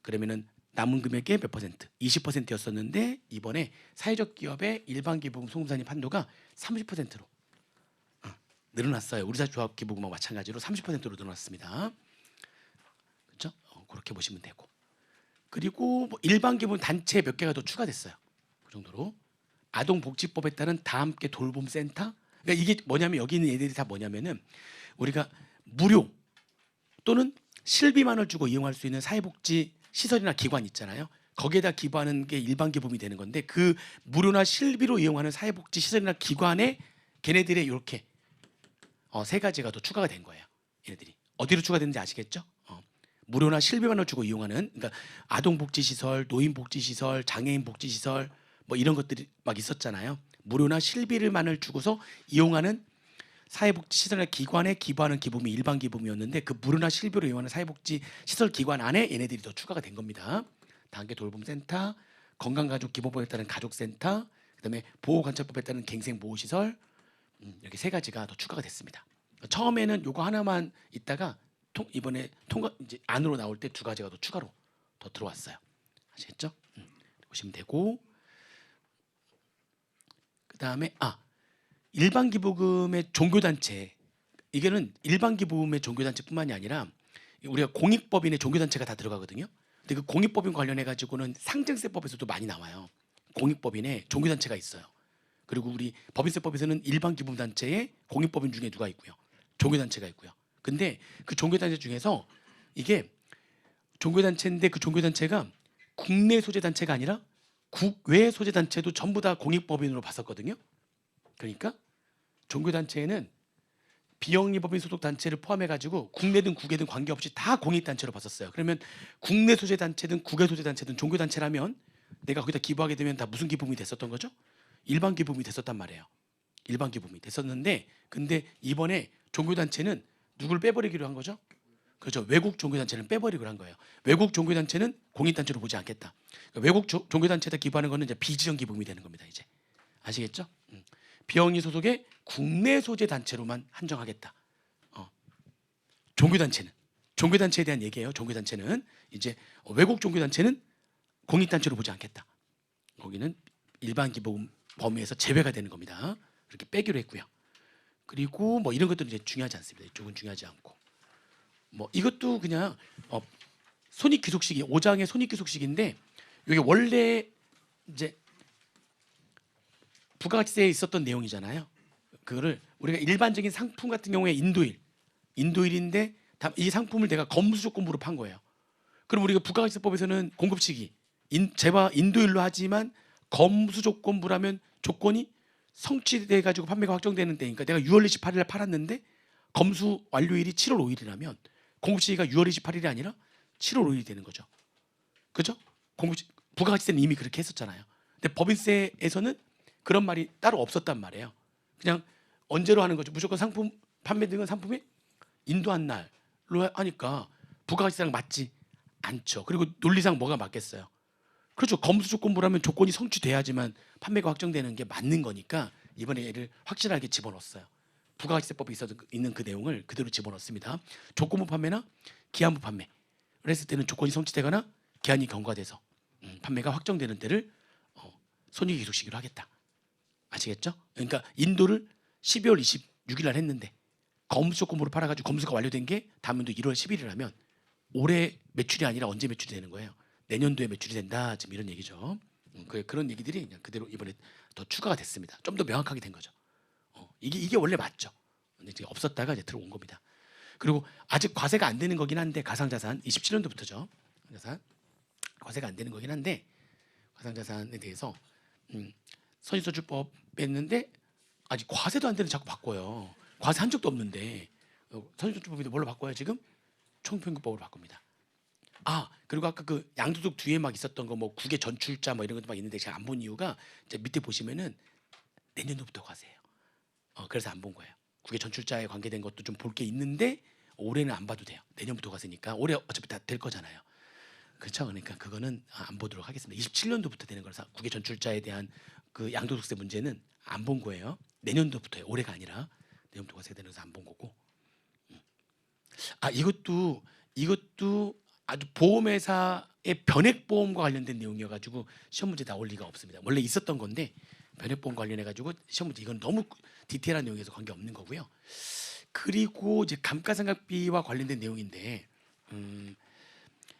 그러면은 남은 금액의 몇 %? 20%였었는데 이번에 사회적 기업의 일반 기부금 송금 산입 한도가 30%로 늘어났어요. 우리사조합 기부금과 마찬가지로 30%로 늘어났습니다. 그렇죠? 그렇게 보시면 되고, 그리고 뭐 일반 기부금 단체 몇 개가 더 추가됐어요. 그 정도로 아동복지법에 따른 다함께 돌봄센터. 그러니까 이게 뭐냐면 여기 있는 얘들이 다 뭐냐면은 우리가 무료 또는 실비만을 주고 이용할 수 있는 사회복지 시설이나 기관 있잖아요. 거기에다 기부하는 게 일반 기부금이 되는 건데 그 무료나 실비로 이용하는 사회복지 시설이나 기관에 걔네들의 이렇게 세 가지가 더 추가가 된 거예요. 얘네들이 어디로 추가됐는지 아시겠죠? 무료나 실비만을 주고 이용하는, 그러니까 아동복지시설, 노인복지시설, 장애인복지시설 뭐 이런 것들이 막 있었잖아요. 무료나 실비만을 주고서 이용하는 사회복지시설이나 기관에 기부하는 기부금이 일반 기부금이었는데 그 무료나 실비로 이용하는 사회복지시설 기관 안에 얘네들이 더 추가가 된 겁니다. 단계 돌봄센터, 건강가족기본법에 따른 가족센터, 그다음에 보호관찰법에 따른 갱생보호시설, 이렇게 세 가지가 더 추가가 됐습니다. 처음에는 요거 하나만 있다가 이번에 통과 이제 안으로 나올 때 두 가지가 더 추가로 더 들어왔어요. 아시겠죠? 보시면 되고, 그다음에 일반 기부금의 종교단체, 이게는 일반 기부금의 종교단체뿐만이 아니라 우리가 공익법인의 종교단체가 다 들어가거든요. 근데 그 공익법인 관련해 가지고는 상증세법에서도 많이 나와요. 공익법인에 종교단체가 있어요. 그리고 우리 법인세법에서는 일반 기부단체에 공익법인 중에 누가 있고요. 종교단체가 있고요. 근데 그 종교단체 중에서 이게 종교단체인데 그 종교단체가 국내 소재단체가 아니라 국외 소재단체도 전부 다 공익법인으로 봤었거든요. 그러니까 종교단체에는 비영리법인 소속 단체를 포함해가지고 국내든 국외든 관계없이 다 공익단체로 봤었어요. 그러면 국내 소재단체든 국외 소재단체든 종교단체라면 내가 거기다 기부하게 되면 다 무슨 기부금이 됐었던 거죠? 일반 기부금이 됐었단 말이에요. 일반 기부금이 됐었는데 근데 이번에 종교단체는 누굴 빼버리기로 한 거죠? 그렇죠. 외국 종교단체는 빼버리기로 한 거예요. 외국 종교단체는 공익단체로 보지 않겠다. 그러니까 외국 종교단체에다 기부하는 거는 이제 비지정 기부금이 되는 겁니다. 이제 아시겠죠? 비영리 소속의 국내 소재 단체로만 한정하겠다. 종교단체에 대한 얘기예요. 종교단체는 이제 외국 종교단체는 공익단체로 보지 않겠다. 거기는 일반 기부금 범위에서 제외가 되는 겁니다. 이렇게 빼기로 했고요. 그리고 뭐 이런 것들은 이제 중요하지 않습니다. 이쪽은 중요하지 않고 뭐 이것도 그냥 손익귀속식이 5장의 손익귀속식인데 이게 원래 이제 부가가치세에 있었던 내용이잖아요. 그거를 우리가 일반적인 상품 같은 경우에 인도일인데 이 상품을 내가 검수 조건부로 판 거예요. 그럼 우리가 부가가치세법에서는 공급시기 재화 인도일로 하지만 검수 조건부라면 조건이 성취돼 가지고 판매가 확정되는 때니까 내가 6월 28일 날 팔았는데 검수 완료일이 7월 5일이라면 공급시기가 6월 28일이 아니라 7월 5일이 되는 거죠. 그죠? 부가가치세는 이미 그렇게 했었잖아요. 근데 법인세에서는 그런 말이 따로 없었단 말이에요. 그냥 언제로 하는 거죠. 무조건 상품 판매 등은 상품에 인도한 날로 하니까 부가가치세랑 맞지 않죠. 그리고 논리상 뭐가 맞겠어요. 그렇죠. 검수 조건부라면 조건이 성취돼야지만 판매가 확정되는 게 맞는 거니까 이번에 얘를 확실하게 집어넣었어요. 부가가치세법에 있는 그 내용을 그대로 집어넣습니다. 조건부 판매나 기한부 판매를 했을 때는 조건이 성취되거나 기한이 경과돼서 판매가 확정되는 때를 손익귀속시기로 하겠다. 아시겠죠? 그러니까 인도를 12월 26일 날 했는데 검수 조건부로 팔아가지고 검수가 완료된 게 다음 연도 1월 10일이라면 올해 매출이 아니라 언제 매출이 되는 거예요? 내년도에 매출이 된다. 지금 이런 얘기죠. 그런 얘기들이 그냥 그대로 이번에 더 추가가 됐습니다. 좀 더 명확하게 된 거죠. 이게 원래 맞죠. 근데 이제 없었다가 이제 들어온 겁니다. 그리고 아직 과세가 안 되는 거긴 한데 가상자산 27년도부터죠. 자산 과세가 안 되는 거긴 한데 가상자산에 대해서 선인서주법 뺐는데 아직 과세도 안 되는 자꾸 바꿔요. 과세 한 적도 없는데 선인서주법인데 뭘로 바꿔요 지금? 총평균법으로 바꿉니다. 그리고 아까 그 양도소 뒤에 막 있었던 거 뭐 국외 전출자 뭐 이런 것도 막 있는데 제가 안 본 이유가 이제 밑에 보시면은 내년도부터 과세예요. 그래서 안 본 거예요. 국외 전출자에 관계된 것도 좀 볼 게 있는데 올해는 안 봐도 돼요. 내년부터 갔으니까 올해 어차피 다 될 거잖아요. 그렇죠? 그러니까 그거는 안 보도록 하겠습니다. 27년도부터 되는 거라서 국외 전출자에 대한 그 양도소득세 문제는 안 본 거예요. 내년도부터요. 올해가 아니라 내년부터 과세가 되는 거서 안 본 거고. 이것도 아주 보험회사의 변액보험과 관련된 내용이어가지고 시험 문제 나올 리가 없습니다. 원래 있었던 건데 변액보험 관련해가지고 시험 문제 이건 너무 디테일한 내용에서 관계 없는 거고요. 그리고 이제 감가상각비와 관련된 내용인데,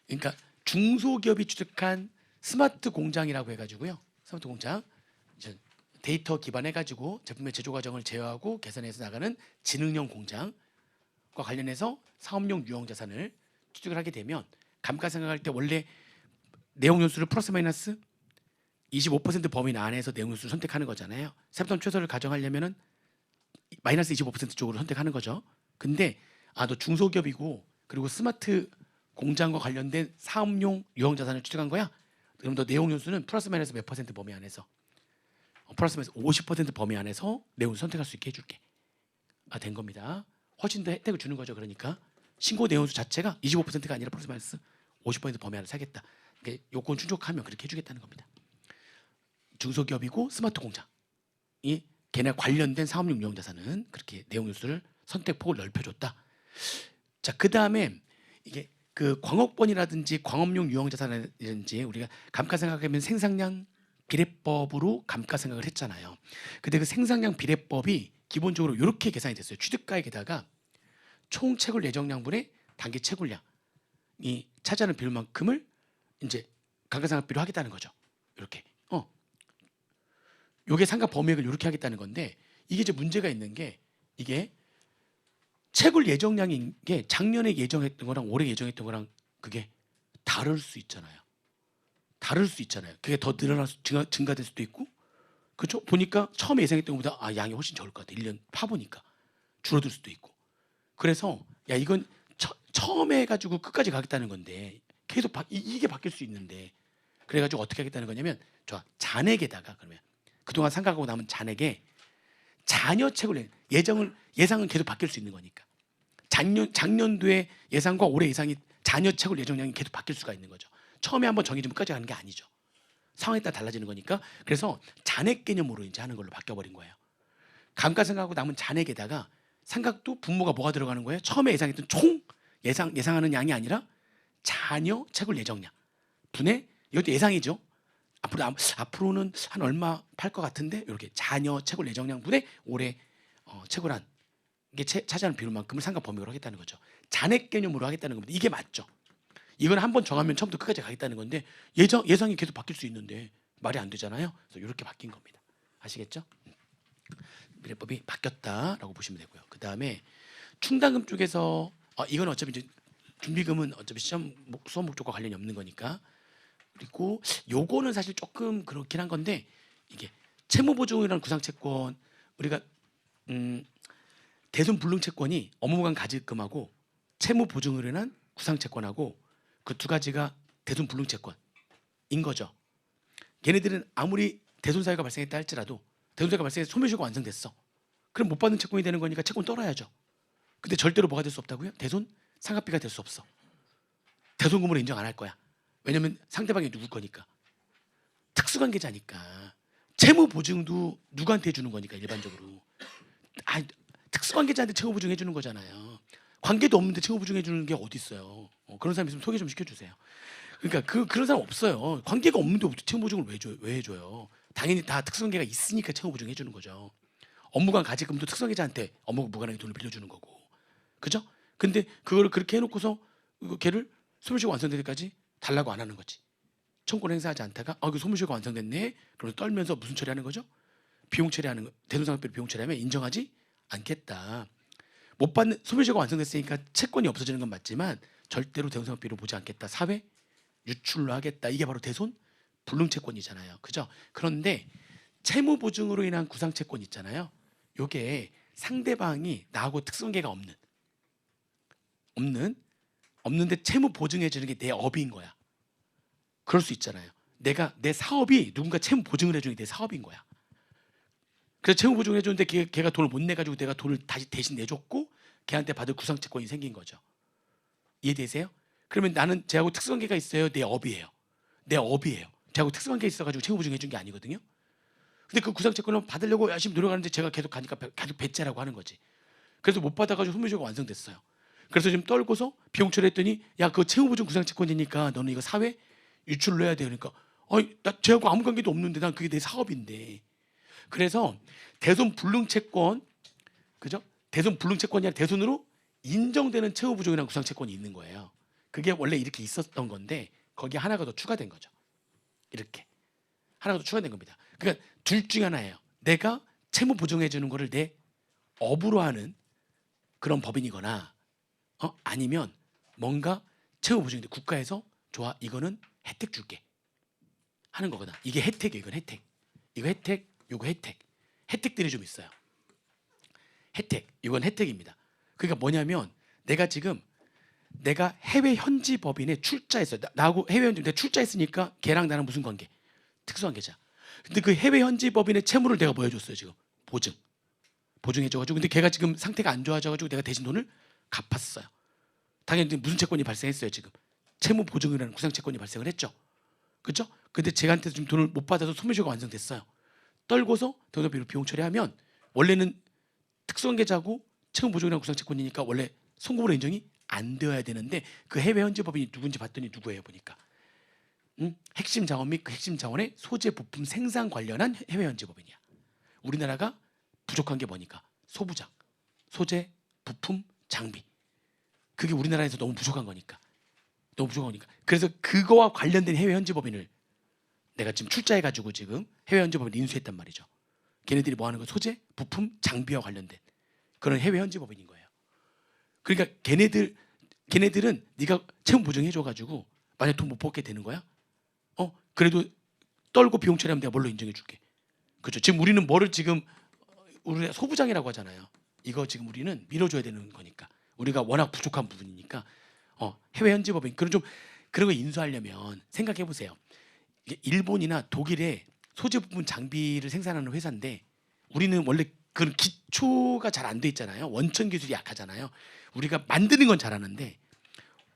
그러니까 중소기업이 취득한 스마트 공장이라고 해가지고요. 스마트 공장 데이터 기반해가지고 제품의 제조 과정을 제어하고 개선해서 나가는 지능형 공장과 관련해서 사업용 유형 자산을 취득을 하게 되면 감가상각할 때 원래 내용 요소를 플러스 마이너스 25% 범위 안에서 내용 요소를 선택하는 거잖아요. 세부담 최소를 가정하려면은 마이너스 25% 쪽으로 선택하는 거죠. 근데 너 중소기업이고 그리고 스마트 공장과 관련된 사업용 유형 자산을 취득한 거야. 그럼 너 내용 요소는 플러스 마이너스 몇 퍼센트 범위 안에서 플러스 마이너스 50% 범위 안에서 내용을 선택할 수 있게 해줄게. 된 겁니다. 훨씬 더 혜택을 주는 거죠. 그러니까 신고 내용수 자체가 25%가 아니라 플러스 마이너스 50% 범위 안에서 하겠다. 그러니까 요건 충족하면 그렇게 해주겠다는 겁니다. 중소기업이고 스마트 공장이 걔네 관련된 사업용 유형 자산은 그렇게 내용 요소를 선택폭을 넓혀줬다. 자, 그 다음에 이게 그 광업본이라든지 광업용 유형 자산이라든지 우리가 감가상각하면 생산량 비례법으로 감가상각을 했잖아요. 근데 그 생산량 비례법이 기본적으로 이렇게 계산이 됐어요. 취득가액에다가 총 채굴 예정량분의 단기 채굴량이 차지하는 비율만큼을 이제 감가상각비로 하겠다는 거죠. 이렇게. 요게 상각 범위액을 이렇게 하겠다는 건데 이게 이제 문제가 있는 게 이게 채굴 예정량인 게 작년에 예정했던 거랑 올해 예정했던 거랑 그게 다를 수 있잖아요. 다를 수 있잖아요. 그게 더 증가될 수도 있고, 그렇죠? 보니까 처음에 예상했던 것보다 양이 훨씬 적을 것 같아. 1년 파보니까 줄어들 수도 있고. 그래서 야 이건 처음에 해가지고 끝까지 가겠다는 건데 계속 이게 바뀔 수 있는데 그래가지고 어떻게 하겠다는 거냐면 좋아 잔액에다가 그러면 그동안 상각하고 남은 잔액에 잔여채굴 예상은 계속 바뀔 수 있는 거니까 작년도의 예상과 올해 예상이 잔여채굴 예정량이 계속 바뀔 수가 있는 거죠. 처음에 한번 정해지면 끝까지 가는 게 아니죠. 상황에 따라 달라지는 거니까 그래서 잔액 개념으로 이제 하는 걸로 바뀌어버린 거예요. 감가상각하고 남은 잔액에다가 상각도 분모가 뭐가 들어가는 거예요? 처음에 예상했던 총 예상하는 양이 아니라 잔여 채굴 예정량 분의 이것도 예상이죠. 앞으로는 한 얼마 팔 것 같은데 이렇게 잔여 채굴 예정량 분의 올해 채굴한 이게 차지하는 비율만큼을 상각 범위로 하겠다는 거죠. 잔액 개념으로 하겠다는 겁니다. 이게 맞죠. 이건 한번 정하면 처음부터 끝까지 가겠다는 건데 예상이 계속 바뀔 수 있는데 말이 안 되잖아요. 그래서 이렇게 바뀐 겁니다. 아시겠죠? 미래법이 바뀌었다라고 보시면 되고요. 그 다음에 충당금 쪽에서 이건 어차피 이제 준비금은 어차피 수업 목적과 관련이 없는 거니까 그리고 요거는 사실 조금 그렇긴 한 건데 이게 채무보증이라는 구상채권 우리가 대손불능채권이 업무보관 가지금하고 채무보증의뢰는 구상채권하고 그 두 가지가 대손불능채권인 거죠. 얘네들은 아무리 대손사유가 발생했다 할지라도 대손사유가 발생해서 소멸시효가 완성됐어. 그럼 못 받는 채권이 되는 거니까 채권 떨어야죠. 근데 절대로 뭐가 될 수 없다고요? 대손 상각비가 될 수 없어. 대손금으로 인정 안 할 거야. 왜냐면 상대방이 누구 거니까. 특수관계자니까. 채무보증도 누구한테 해주는 거니까 일반적으로. 특수관계자한테 채무보증 해주는 거잖아요. 관계도 없는데 채무보증 해주는 게 어디 있어요. 그런 사람 있으면 소개 좀 시켜주세요. 그러니까 그런 사람 없어요. 관계가 없는데 채무보증을 왜 해줘요. 당연히 다 특수관계가 있으니까 채무보증 해주는 거죠. 업무관 가지금도 특수관계자한테 업무 무관하게 돈을 빌려주는 거고. 그죠? 근데 그거를 그렇게 해놓고서 걔를 소멸시효가 완성될 때까지 달라고 안 하는 거지. 청구를 행사하지 않다가 그 소멸시효가 완성됐네. 그러면서 떨면서 무슨 처리하는 거죠? 비용 처리하는 거. 대손상각비로 비용 처리하면 인정하지 않겠다. 못 받는 소멸시효가 완성됐으니까 채권이 없어지는 건 맞지만 절대로 대손상각비로 보지 않겠다. 사회 유출로 하겠다. 이게 바로 대손 불능채권이잖아요. 그죠? 그런데 채무보증으로 인한 구상채권 있잖아요. 요게 상대방이 나하고 특수관계가 없는데 채무 보증해 주는 게 내 업인 거야. 그럴 수 있잖아요. 내 사업이 누군가 채무 보증을 해주는 게 내 사업인 거야. 그래서 채무 보증을 해주는데 걔가 돈을 못 내가지고 내가 돈을 다시 대신 내줬고 걔한테 받을 구상채권이 생긴 거죠. 이해되세요? 그러면 나는 쟤하고 특수관계가 있어요. 내 업이에요. 쟤하고 특수관계 있어가지고 채무 보증해 준 게 아니거든요. 근데 그 구상채권을 받으려고 열심히 노력하는데 제가 계속 가니까 계속 배째라고 하는 거지. 그래서 못 받아가지고 소멸시효가 완성됐어요. 그래서 지금 떨고서 비용 처리했더니 야 그거 채무보증 구상채권이니까 너는 이거 사회 유출을 해야 돼. 그러니까 나 쟤하고 아무 관계도 없는데 난 그게 내 사업인데. 그래서 대손불능채권 그죠? 대손불능채권이 아니라 대손으로 인정되는 채무보증이라는 구상채권이 있는 거예요. 그게 원래 이렇게 있었던 건데 거기에 하나가 더 추가된 거죠. 이렇게 하나가 더 추가된 겁니다. 그러니까 둘 중에 하나예요. 내가 채무 보증해 주는 거를 내 업으로 하는 그런 법인이거나 아니면 뭔가 채무 보증인데 국가에서 좋아 이거는 혜택 줄게 하는 거거나 이게 혜택이에요. 이건 혜택. 이거 혜택, 이거 혜택. 혜택들이 좀 있어요. 이건 혜택입니다. 그러니까 뭐냐면 내가 해외 현지 법인에 출자했어요. 나하고 해외 현지 내가 출자했으니까 걔랑 나랑 무슨 관계? 특수관계자. 근데 그 해외 현지 법인의 채무를 내가 뭐 해줬어요 지금? 보증해줘가지고 근데 걔가 지금 상태가 안 좋아져가지고 내가 대신 돈을 갚았어요. 당연히 무슨 채권이 발생했어요 지금? 채무 보증이라는 구상채권이 발생을 했죠. 그렇죠? 근데 제가한테 지금 돈을 못 받아서 소멸시효가 완성됐어요. 떨고서 대손상비로 비용 처리하면 원래는 특수관계자고 채무 보증이라는 구상채권이니까 원래 송금으로 인정이 안 되어야 되는데 그 해외 현지 법인이 누군지 봤더니 누구예요 보니까 핵심 자원 및 그 핵심 자원의 소재 부품 생산 관련한 해외 현지 법인이야. 우리나라가 부족한 게 뭐니까 소부장, 소재, 부품, 장비. 그게 우리나라에서 너무 부족한 거니까. 그래서 그거와 관련된 해외 현지 법인을 내가 지금 출자해가지고 지금 해외 현지 법인을 인수했단 말이죠. 걔네들이 뭐 하는 거 소재, 부품, 장비와 관련된 그런 해외 현지 법인인 거예요. 그러니까 걔네들은 네가 채용 보증해 줘 가지고 만약 돈 못 받게 되는 거야? 그래도 떨고 비용 처리하면 내가 뭘로 인정해 줄게. 그렇죠. 지금 우리는 뭐를 지금 우리가 소부장이라고 하잖아요. 이거 지금 우리는 밀어줘야 되는 거니까. 우리가 워낙 부족한 부분이니까 해외 현지 법인 그런 좀 그런 거 인수하려면 생각해 보세요. 일본이나 독일의 소재 부분 장비를 생산하는 회사인데 우리는 원래 그런 기초가 잘 안 돼 있잖아요. 원천 기술이 약하잖아요. 우리가 만드는 건 잘하는데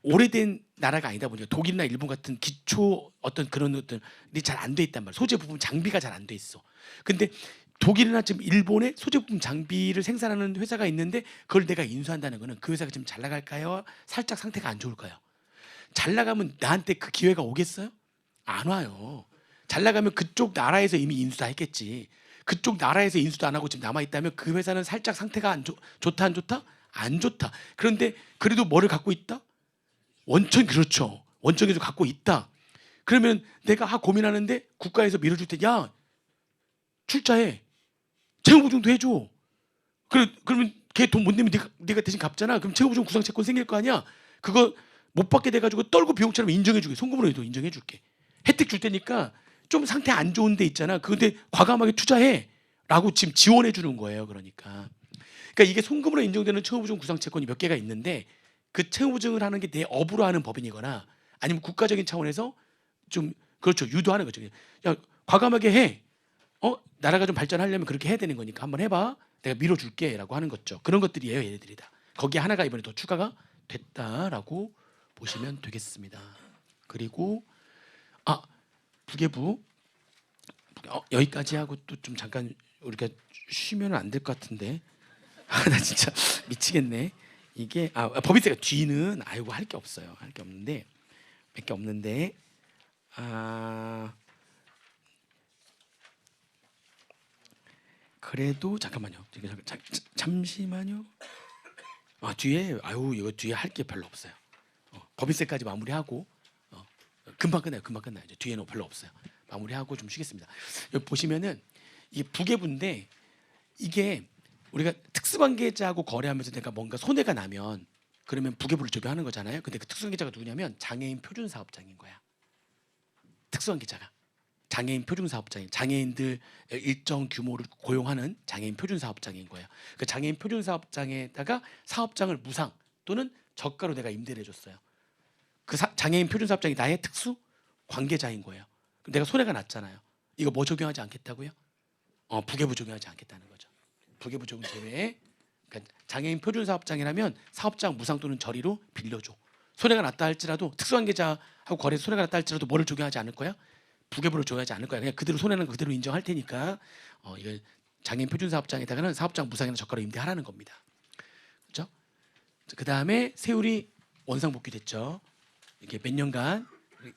오래된 나라가 아니다 보니까 독일이나 일본 같은 기초 어떤 그런 것들이 잘 안 돼 있단 말이에요. 소재 부분 장비가 잘 안 돼 있어. 근데 독일이나 지금 일본에 소재 부품 장비를 생산하는 회사가 있는데 그걸 내가 인수한다는 거는 그 회사가 지금 잘 나갈까요? 살짝 상태가 안 좋을까요? 잘 나가면 나한테 그 기회가 오겠어요? 안 와요. 잘 나가면 그쪽 나라에서 이미 인수 다 했겠지. 그쪽 나라에서 인수도 안 하고 지금 남아 있다면 그 회사는 살짝 상태가 좋다 안 좋다? 안 좋다. 그런데 그래도 뭐를 갖고 있다? 원천 그렇죠. 원천에서 갖고 있다. 그러면 내가 고민하는데 국가에서 밀어줄 때 야 출자해. 채무보증도 해줘. 그러면 걔 돈 못 내면 네가 대신 갚잖아. 그럼 채무보증 구상채권 생길 거 아니야. 그거 못 받게 돼가지고 떨고 비용처럼 인정해주게. 송금으로 해도 인정해줄게. 혜택 줄 테니까 좀 상태 안 좋은 데 있잖아. 그런데 과감하게 투자해. 라고 지금 지원해 주는 거예요. 그러니까 이게 송금으로 인정되는 채무보증 구상채권이 몇 개가 있는데 그 채무보증을 하는 게 내 업으로 하는 법인이거나 아니면 국가적인 차원에서 좀 그렇죠. 유도하는 거죠. 야 과감하게 해. 나라가 좀 발전하려면 그렇게 해야 되는 거니까 한번 해봐. 내가 밀어줄게라고 하는 거죠. 그런 것들이에요. 얘네들이 다. 거기에 하나가 이번에 더 추가가 됐다라고 보시면 되겠습니다. 그리고 부계부 여기까지 하고 또 좀 잠깐 우리가 쉬면 안 될 것 같은데 나 진짜 미치겠네. 이게 법인세가 뒤는 아이고 할 게 없어요. 할 게 없는데 몇 개 없는데 그래도 잠깐만요. 잠시만요. 뒤에 이거 뒤에 할 게 별로 없어요. 법인세까지 마무리하고 금방 끝나요. 이제 뒤에는 별로 없어요. 마무리하고 좀 쉬겠습니다. 여기 보시면은 이게 부계부인데 이게 우리가 특수관계자하고 거래하면서 내가 뭔가 손해가 나면 그러면 부계부를 적용하는 거잖아요. 근데 그 특수관계자가 누구냐면 장애인 표준사업장인 거야. 특수관계자가 장애인 표준사업장인 장애인들 일정 규모를 고용하는 장애인 표준사업장인 거예요. 그 장애인 표준사업장에다가 사업장을 무상 또는 저가로 내가 임대를 해줬어요. 그 장애인 표준사업장이 나의 특수 관계자인 거예요. 그럼 내가 손해가 났잖아요. 이거 뭐 적용하지 않겠다고요? 부계부 적용하지 않겠다는 거죠. 부계부 적용 제외에 그러니까 장애인 표준사업장이라면 사업장 무상 또는 저리로 빌려줘. 손해가 났다 할지라도 특수관계자하고 거래에서 손해가 났다 할지라도 뭐를 적용하지 않을 거야? 부계부를 적용하지 않을 거야. 그냥 그대로 손해는 그대로 인정할 테니까 이걸 장애인 표준사업장에다가는 사업장 무상이나 저가로 임대하라는 겁니다. 그렇죠? 그 다음에 세율이 원상복귀됐죠. 이게 몇 년간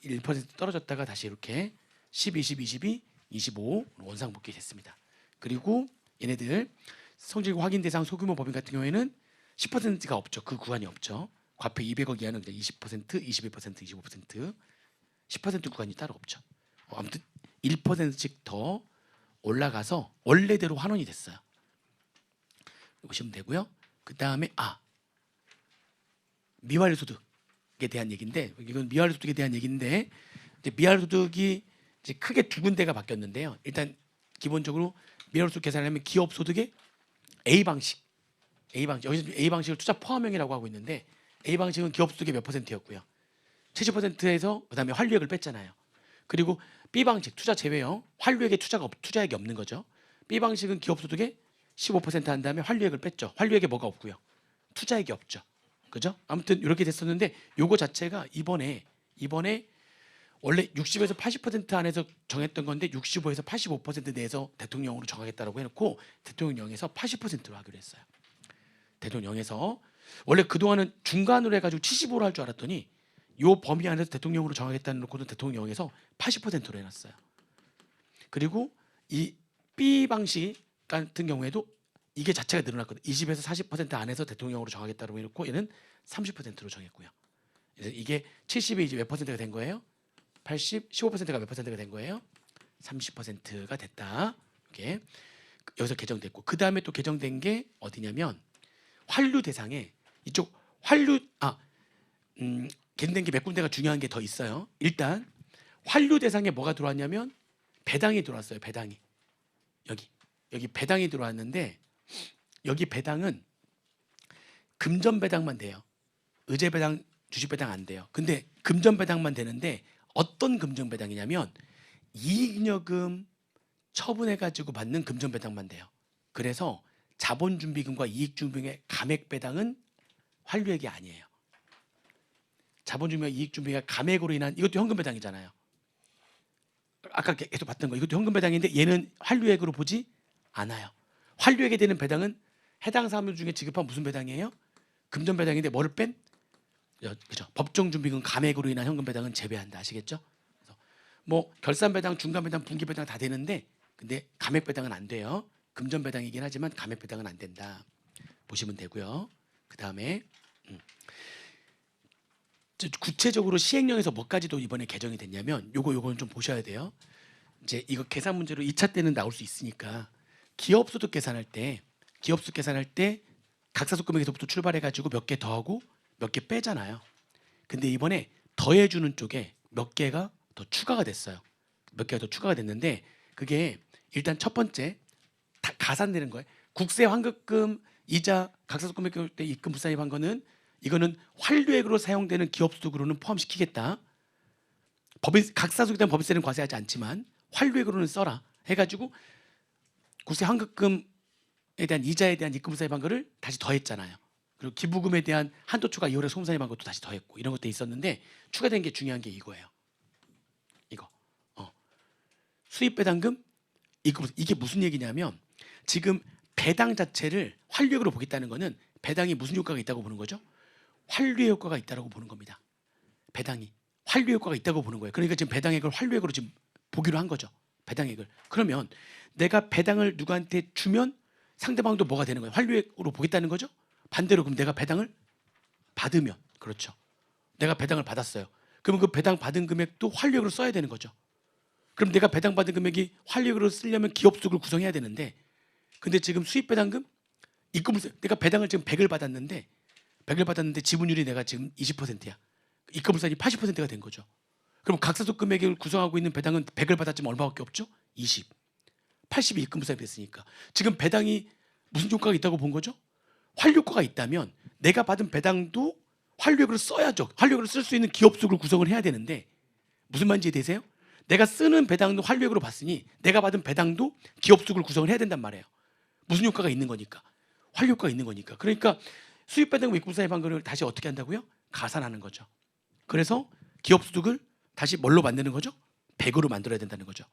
1% 떨어졌다가 다시 이렇게 10, 20, 22, 25 원상복귀 됐습니다. 그리고 얘네들 성질과 확인 대상 소규모 법인 같은 경우에는 10%가 없죠. 그 구간이 없죠. 과표 200억 이하는 그냥 20%, 21%, 25%, 10% 구간이 따로 없죠. 아무튼 1%씩 더 올라가서 원래대로 환원이 됐어요. 보시면 되고요. 그 다음에 미활소득에 대한 얘기인데 이건 미활소득에 대한 얘기인데 이제 미활소득이 이제 크게 두 군데가 바뀌었는데요. 일단 기본적으로 미활소득 계산하려면 기업소득의 A 방식 여기서 A 방식을 투자 포함형이라고 하고 있는데 A 방식은 기업소득의 몇 %였고요. 70%에서 그다음에 환류액을 뺐잖아요. 그리고 B 방식 투자 제외형 환류액에 투자액이 없는 거죠. B 방식은 기업소득의 15% 한 다음에 환류액을 뺐죠. 환류액에 뭐가 없고요. 투자액이 없죠. 그죠? 아무튼 이렇게 됐었는데 요거 자체가 이번에 원래 60에서 80% 안에서 정했던 건데 65에서 85% 내에서 대통령으로 정하겠다라고 해놓고 대통령령에서 80%로 하기로 했어요. 대통령령에서 원래 그동안은 중간으로 해가지고 75로 할 줄 알았더니 요 범위 안에서 대통령으로 정하겠다는 놓고는 대통령령에서 80%로 해놨어요. 그리고 이 B 방식 같은 경우에도 이게 자체가 늘어났거든요. 20에서 40% 안에서 대통령으로 정하겠다고 해놓고 얘는 30%로 정했고요. 그래서 이게 70이 이제 몇 %가 된 거예요? 80, 15%가 몇 %가 된 거예요? 30%가 됐다. 이렇게. 여기서 개정됐고 그 다음에 또 개정된 게 어디냐면 환류 대상에 이쪽 환류 개정된 게 몇 군데가 중요한 게 더 있어요. 일단 환류 대상에 뭐가 들어왔냐면 배당이 들어왔어요. 배당이 여기 배당이 들어왔는데 여기 배당은 금전 배당만 돼요. 의제 배당, 주식 배당 안 돼요. 근데 금전 배당만 되는데 어떤 금전 배당이냐면 이익여금 처분해 가지고 받는 금전 배당만 돼요. 그래서 자본준비금과 이익준비금의 감액 배당은 환류액이 아니에요. 자본준비와 이익준비가 감액으로 인한 이것도 현금 배당이잖아요. 아까 계속 봤던 거 이것도 현금 배당인데 얘는 환류액으로 보지 않아요. 환류액에 되는 배당은 해당 사무 중에 지급한 무슨 배당이에요? 금전 배당인데 뭐를 뺀? 그죠? 법정준비금 감액으로 인한 현금 배당은 제외한다. 아시겠죠? 그래서 뭐 결산 배당, 중간 배당, 분기 배당 다 되는데 근데 감액 배당은 안 돼요. 금전 배당이긴 하지만 감액 배당은 안 된다. 보시면 되고요. 그 다음에 구체적으로 시행령에서 뭐까지도 이번에 개정이 됐냐면 요거는 좀 보셔야 돼요. 이제 이거 계산 문제로 2차 때는 나올 수 있으니까 기업소득 계산할 때 각사소 금액에서부터 출발해 가지고 몇 개 더하고 몇 개 빼잖아요. 근데 이번에 더해주는 쪽에 몇 개가 더 추가가 됐어요. 몇 개가 더 추가가 됐는데 그게 일단 첫 번째 다 가산되는 거예요. 국세 환급금 이자 각사소 금액 때 입금 부산입한 거는 이거는 환류액으로 사용되는 기업소득으로는 포함시키겠다. 각사소득에 대한 법인세는 과세하지 않지만 환류액으로는 써라 해가지고 국세 환급금에 대한 이자에 대한 입금 부산입한 거를 다시 더했잖아요. 그리고 기부금에 대한 한도 추가 이월에 소송산입한 것도 다시 더했고 이런 것도 있었는데 추가된 게 중요한 게 이거예요. 이거 수입배당금 이게 무슨 얘기냐면 지금 배당 자체를 환류액으로 보겠다는 거는 배당이 무슨 효과가 있다고 보는 거죠? 환류 효과가 있다고 보는 겁니다. 배당이 환류 효과가 있다고 보는 거예요. 그러니까 지금 배당액을 환류액으로 지금 보기로 한 거죠. 배당액을. 그러면 내가 배당을 누구한테 주면 상대방도 뭐가 되는 거예요? 환류액으로 보겠다는 거죠. 반대로 그럼 내가 배당을 받으면 그렇죠. 내가 배당을 받았어요. 그러면 그 배당 받은 금액도 환류액으로 써야 되는 거죠. 그럼 내가 배당 받은 금액이 환류액으로 쓰려면 기업소득을 구성해야 되는데 근데 지금 수입배당금 입금을 내가 배당을 지금 100을 받았는데 지분율이 내가 지금 20%야. 입금물산이 80%가 된 거죠. 그럼 각사소 금액을 구성하고 있는 배당은 100을 받았지만 얼마밖에 없죠? 20. 80이 입금물산이 됐으니까 지금 배당이 무슨 효과가 있다고 본 거죠? 환류효과가 있다면 내가 받은 배당도 환류액으로 써야죠. 환류액으로 쓸 수 있는 기업소득을 구성을 해야 되는데 무슨 말인지 이해되세요? 내가 쓰는 배당도 환류액으로 받으니 내가 받은 배당도 기업소득을 구성을 해야 된단 말이에요. 무슨 효과가 있는 거니까. 환류효과가 있는 거니까. 그러니까 수입배당금 입금사입한 거를 다시 어떻게 한다고요? 가산하는 거죠. 그래서 기업소득을 다시 뭘로 만드는 거죠? 100으로 만들어야 된다는 거죠.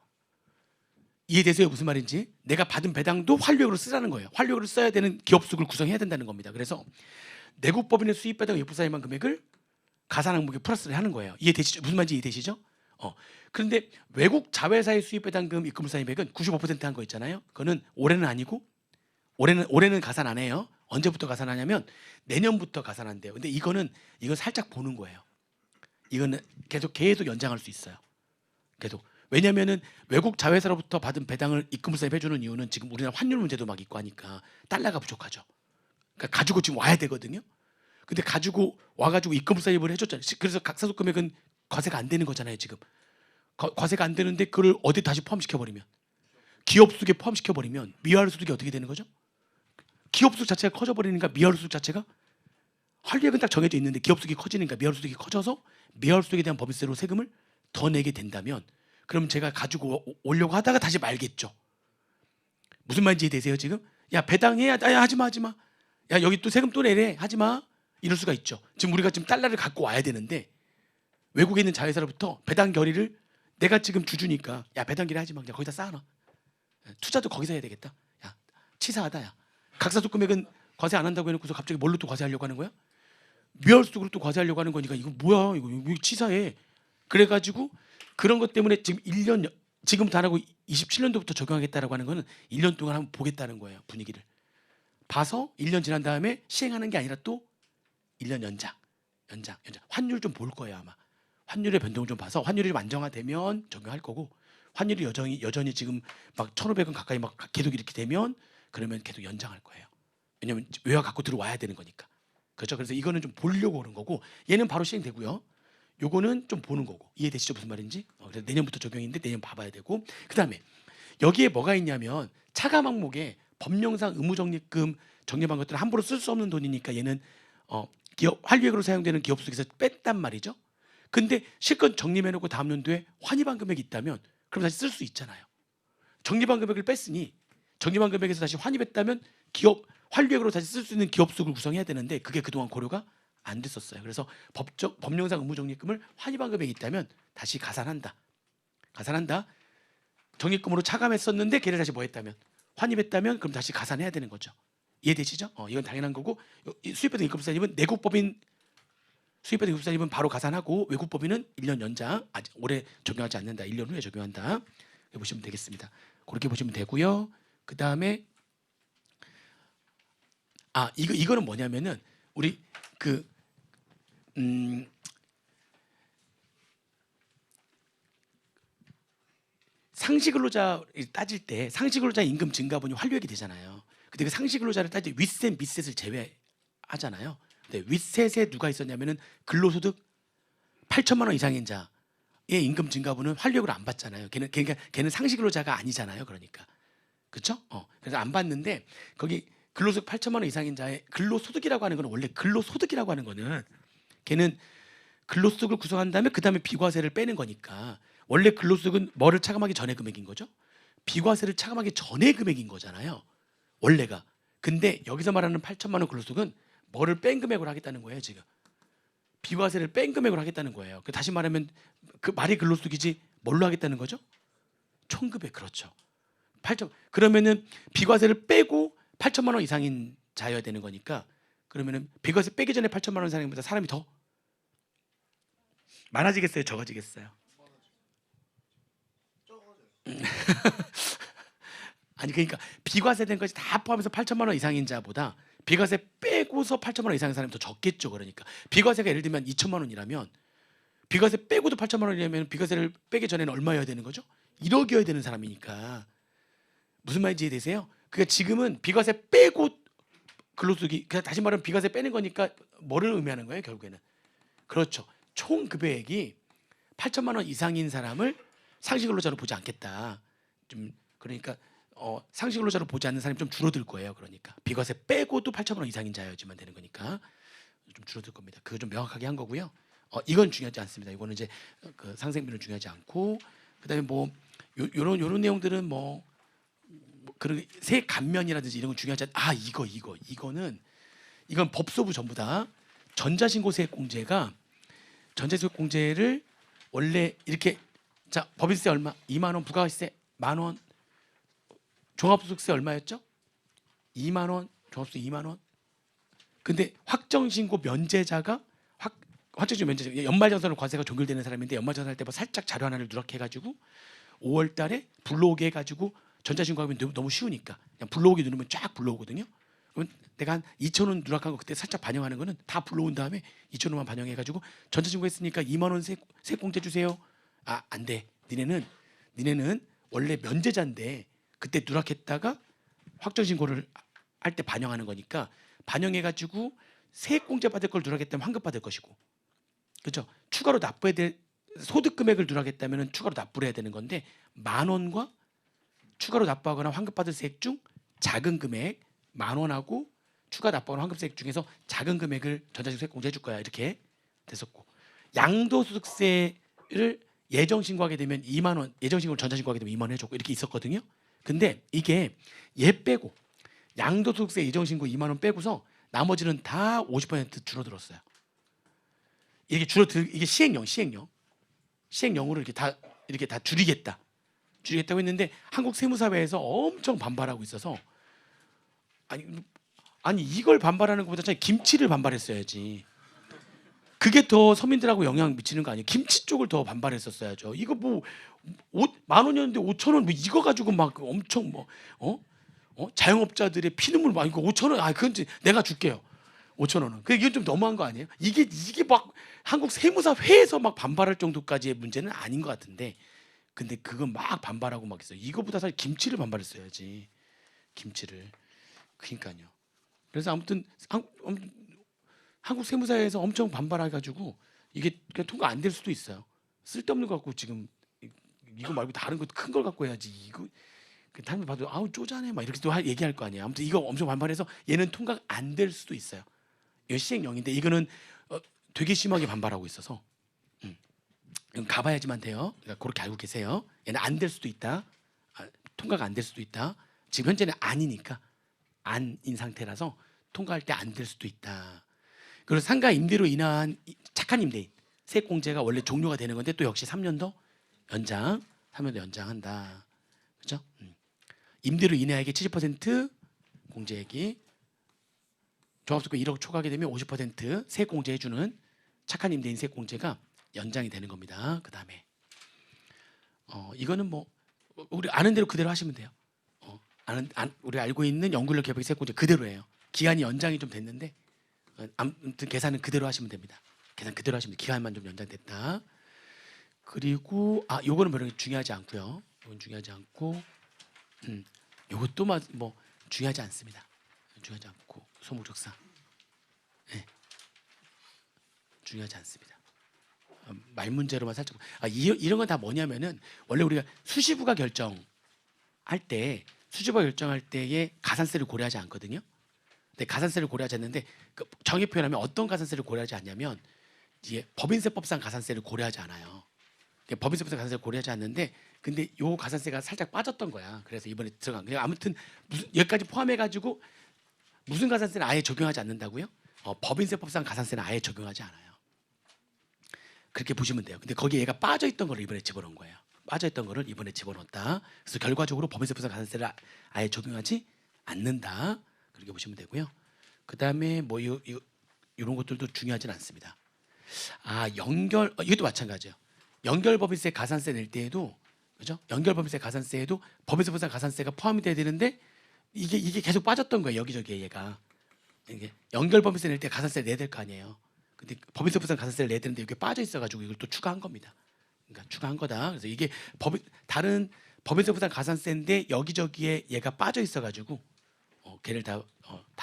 이해되세요? 무슨 말인지? 내가 받은 배당도 환류액으로 쓰라는 거예요. 환류액으로 써야 되는 기업소득을 구성해야 된다는 겁니다. 그래서 내국법인의 수입배당 입금사입한 금액을 가산 항목에 플러스를 하는 거예요. 이해되시죠? 무슨 말인지 이해되시죠? 그런데 외국 자회사의 수입배당금 입금사입액은 95%한 거 있잖아요. 그거는 올해는 아니고 올해는 가산 안 해요. 언제부터 가산하냐면 내년부터 가산한대요. 근데 이건 살짝 보는 거예요. 이거는 계속 연장할 수 있어요. 계속. 왜냐면은 외국 자회사로부터 받은 배당을 입금사입해 주는 이유는 지금 우리나라 환율 문제도 막 있고 하니까 달러가 부족하죠. 그러니까 가지고 지금 와야 되거든요. 근데 가지고 와가지고 입금사입을 해줬잖아요. 그래서 각사소 금액은 과세가 안 되는 거잖아요. 지금 과세가 안 되는데 그걸 어디 다시 포함시켜버리면 기업소득에 포함시켜버리면 미화소득이 어떻게 되는 거죠? 기업소득 자체가 커져버리니까 미화소득 자체가 환류액은 딱 정해져 있는데 기업소득이 커지니까 미화소득이 커져서 미화소득에 대한 법인세로 세금을 더 내게 된다면 그럼 제가 가지고 오려고 하다가 다시 말겠죠. 무슨 말인지 이해되세요 지금? 야 배당해야 야 하지마 야 여기 또 세금 또 내래 하지마 이럴 수가 있죠. 지금 우리가 지금 달러를 갖고 와야 되는데 외국에 있는 자회사로부터 배당 결의를 내가 지금 주주니까 야 배당 결의 하지마 그냥 거기다 쌓아놔. 투자도 거기서 해야 되겠다. 야 치사하다 야. 각사소 금액은 과세 안 한다고 해놓고서 갑자기 뭘로 또 과세하려고 하는 거야? 미화소득으로 또 과세하려고 하는 거니까 이거 뭐야 이거 치사해. 그래가지고 그런 것 때문에 지금 1년 지금부터 안 하고 27년도부터 적용하겠다라고 하는 거는 1년 동안 한번 보겠다는 거예요. 분위기를 봐서 1년 지난 다음에 시행하는 게 아니라 또 1년 연장 환율 좀 볼 거예요. 아마 환율의 변동을 좀 봐서 환율이 좀 안정화되면 적용할 거고 환율이 여전히 지금 막 1,500원 가까이 막 계속 이렇게 되면 그러면 계속 연장할 거예요. 왜냐면 외화 갖고 들어와야 되는 거니까. 그렇죠? 그래서 이거는 좀 보려고 그런 거고 얘는 바로 시행되고요. 요거는 좀 보는 거고. 이해되시죠? 무슨 말인지? 그래서 내년부터 적용인데 내년 봐봐야 되고. 그다음에 여기에 뭐가 있냐면 차감 항목에 법령상 의무적립금 적립한 것들은 함부로 쓸 수 없는 돈이니까 얘는 기업 환류액으로 사용되는 기업 속에서 뺐단 말이죠. 근데 실컷 적립해놓고 다음 연도에 환입한 금액이 있다면 그럼 다시 쓸 수 있잖아요. 적립한 금액을 뺐으니 적립한 금액에서 다시 환입했다면 기업 환류액으로 다시 쓸 수 있는 기업 수를 구성해야 되는데 그게 그동안 고려가 안 됐었어요. 그래서 법령상 의무적립금을 환입한 금액이 있다면 다시 가산한다. 적립금으로 차감했었는데 걔를 다시 뭐 했다면 환입했다면 그럼 다시 가산해야 되는 거죠. 이해되시죠? 이건 당연한 거고 수입배당 인건부사입은 내국법인 수입배당 인건부사입은 바로 가산하고 외국법인은 1년 연장 아직 올해 적용하지 않는다. 1년 후에 적용한다. 이렇게 보시면 되겠습니다. 그렇게 보시면 되고요. 그 다음에 이거는 뭐냐면은 우리 상시근로자 따질 때 상시근로자 임금 증가분이 환류액이 되잖아요. 근데 그 상시근로자를 따질 때 윗셋 밑셋을 제외하잖아요. 근데 윗셋에 누가 있었냐면은 근로소득 8천만 원 이상인 자의 임금 증가분은 환류액으로 안 받잖아요. 걔는 상시근로자가 아니잖아요. 그러니까 그렇죠? 그래서 안 받는데 거기 근로소득 8천만 원 이상인 자의 근로소득이라고 하는 거는 원래 근로소득이라고 하는 거는 걔는 근로소득을 구성한 다음에 그 다음에 비과세를 빼는 거니까 원래 근로소득은 뭐를 차감하기 전에 금액인 거죠? 비과세를 차감하기 전에 금액인 거잖아요. 원래가. 근데 여기서 말하는 8천만 원 근로소득은 뭐를 뺀 금액으로 하겠다는 거예요. 지금. 비과세를 뺀 금액으로 하겠다는 거예요. 다시 말하면 그 말이 근로소득이지 뭘로 하겠다는 거죠? 총급액. 그렇죠. 8천. 그러면은 비과세를 빼고 8천만 원 이상인 자여야 되는 거니까 그러면은 비과세 빼기 전에 8천만 원 이상보다 사람이 더 많아지겠어요? 적어지겠어요? 아니 그러니까 비과세된 것이 다 포함해서 8천만 원 이상인 자보다 비과세 빼고서 8천만 원 이상인 사람이 더 적겠죠. 그러니까 비과세가 예를 들면 2천만 원이라면 비과세 빼고도 8천만 원이라면 비과세를 빼기 전에는 얼마여야 되는 거죠? 1억이어야 되는 사람이니까. 무슨 말인지 이해되세요? 그러니까 지금은 비과세 빼고 근로소득이 그냥 다시 말하면 비과세 빼는 거니까 뭐를 의미하는 거예요? 결국에는. 그렇죠. 총 급여액이 8천만 원 이상인 사람을 상시근로자로 보지 않겠다. 좀 그러니까 상시근로자로 보지 않는 사람이 좀 줄어들 거예요. 그러니까 비과세 빼고도 8천만 원 이상인 자여야지만 되는 거니까 좀 줄어들 겁니다. 그거 좀 명확하게 한 거고요. 이건 중요하지 않습니다. 이거는 이제 그 상생비는 중요하지 않고 그다음에 뭐 요런 내용들은 뭐 그런 세 감면이라든지 이런 건 중요하지 않. 이건 법소부 전부 다 전자신고세액공제가 전자신고세액공제를 원래 이렇게 자 법인세 얼마 2만 원 부가세 1만 원 종합소득세 얼마였죠? 2만 원 종합소득 2만 원. 근데 확정신고 면제자가 확정신고 면제자 연말정산으로 과세가 종결되는 사람인데 연말정산할 때 뭐 살짝 자료 하나를 누락해가지고 5월달에 불러오게 해가지고 전자신고하면 너무 쉬우니까 그냥 불러오기 누르면 쫙 불러오거든요. 그러면 내가 한 2천 원 누락한 거 그때 살짝 반영하는 거는 다 불러온 다음에 2천 원만 반영해가지고 전자신고했으니까 2만 원 세액공제 주세요. 안 돼. 니네는 원래 면제자인데 그때 누락했다가 확정신고를 할 때 반영하는 거니까 반영해가지고 세액공제 받을 걸 누락했다면 환급 받을 것이고 그렇죠. 추가로 납부해야 될 소득 금액을 누락했다면 추가로 납부를 해야 되는 건데 10,000원과 추가로 납부하거나 환급받을 세액 중 작은 금액 10,000원하고 추가 납부하거나 환급세액 중에서 작은 금액을 전자신고 공제해 줄 거야 이렇게 됐었고 양도소득세를 예정신고하게 되면 2만 원 예정신고를 전자신고하게 되면 2만 원 해줬고 이렇게 있었거든요. 근데 이게 얘 빼고 양도소득세 예정신고 2만 원 빼고서 나머지는 다 50% 줄어들었어요. 이게 시행령으로 이렇게 다 줄이겠다고 했는데 한국 세무사회에서 엄청 반발하고 있어서 아니 이걸 반발하는 것보다 차라리 김치를 반발했어야지. 그게 더 서민들하고 영향 미치는 거 아니에요? 김치 쪽을 더 반발했었어야죠. 이거 뭐 10,000원이었는데 5,000원 뭐 이거 가지고 막 엄청 뭐 자영업자들의 피눈물 막 이거 5,000원 그건 내가 줄게요. 5,000원은. 그 이건 좀 너무한 거 아니에요? 이게 막 한국 세무사회에서 막 반발할 정도까지의 문제는 아닌 것 같은데 근데 그건 막 반발하고 막 있어요. 이거보다 사실 김치를 반발했어야지. 김치를. 그러니까요. 그래서 아무튼 한국 세무사에서 엄청 반발해가지고 이게 그냥 통과 안 될 수도 있어요. 쓸데없는 거 갖고 지금 이거 말고 다른 거 큰 걸 갖고 해야지. 이거 다른 거 봐도 아우 쪼잔해 막 이렇게 또 얘기할 거 아니에요. 아무튼 이거 엄청 반발해서 얘는 통과가 안 될 수도 있어요. 이거 시행령인데 이거는 되게 심하게 반발하고 있어서 이건 가봐야지만 돼요. 그러니까 그렇게 알고 계세요. 얘는 안 될 수도 있다. 통과가 안 될 수도 있다. 지금 현재는 아니니까 안인 상태라서 통과할 때 안 될 수도 있다. 그리고 상가 임대로 인한 착한 임대인 세액공제가 원래 종료가 되는 건데 또 역시 3년 더 연장, 3년 더 연장한다. 그렇죠? 임대로 인하액의 70% 공제액이 종합소득 1억 초과하게 되면 50% 세액공제 해주는 착한 임대인 세액공제가 연장이 되는 겁니다. 그 다음에 이거는 뭐 우리 아는 대로 그대로 하시면 돼요. 우리 알고 있는 연구인력 개별 세액공제 그대로예요. 기한이 연장이 좀 됐는데 아무튼 계산은 그대로 하시면 됩니다. 계산 그대로 하시면 돼요. 기간만 좀 연장됐다. 그리고 요거는 별로 중요하지 않고요. 이건 중요하지 않고 요것도 뭐 중요하지 않습니다. 중요하지 않고 소목적상 중요하지 않습니다. 말 문제로만 살짝 이런 건 다 뭐냐면은 원래 우리가 수시부가 결정할 때의 가산세를 고려하지 않거든요. 근데 가산세를 고려하지 않는데 정의 표현하면 어떤 가산세를 고려하지 않냐면 이게 법인세법상 가산세를 고려하지 않아요. 법인세법상 가산세를 고려하지 않는데 근데 요 가산세가 살짝 빠졌던 거야. 그래서 이번에 들어간 거예요. 아무튼 여기까지 포함해가지고 무슨 가산세는 아예 적용하지 않는다고요? 법인세법상 가산세는 아예 적용하지 않아요. 그렇게 보시면 돼요. 근데 거기에 얘가 빠져있던 거를 이번에 집어넣은 거예요. 빠져있던 거를 이번에 집어넣었다. 그래서 결과적으로 법인세법상 가산세를 아예 적용하지 않는다. 그렇게 보시면 되고요. 그 다음에 뭐 이런 것들도 중요하진 않습니다. 이것도 마찬가지예요. 연결법인세 가산세 낼 때에도 그죠? 연결법인세 가산세에도 법인세법상 가산세가 포함이 돼야 되는데 이게 계속 빠졌던 거예요. 여기저기에 얘가 이게 연결법인세 낼 때 가산세 내야 될 거 아니에요. 근데 법인세법상 가산세를 내야 되는데 이게 빠져 있어가지고 이걸 또 추가한 겁니다. 그러니까 추가한 거다. 그래서 이게 다른 법인세법상 가산세인데 여기저기에 얘가 빠져 있어가지고 걔를 다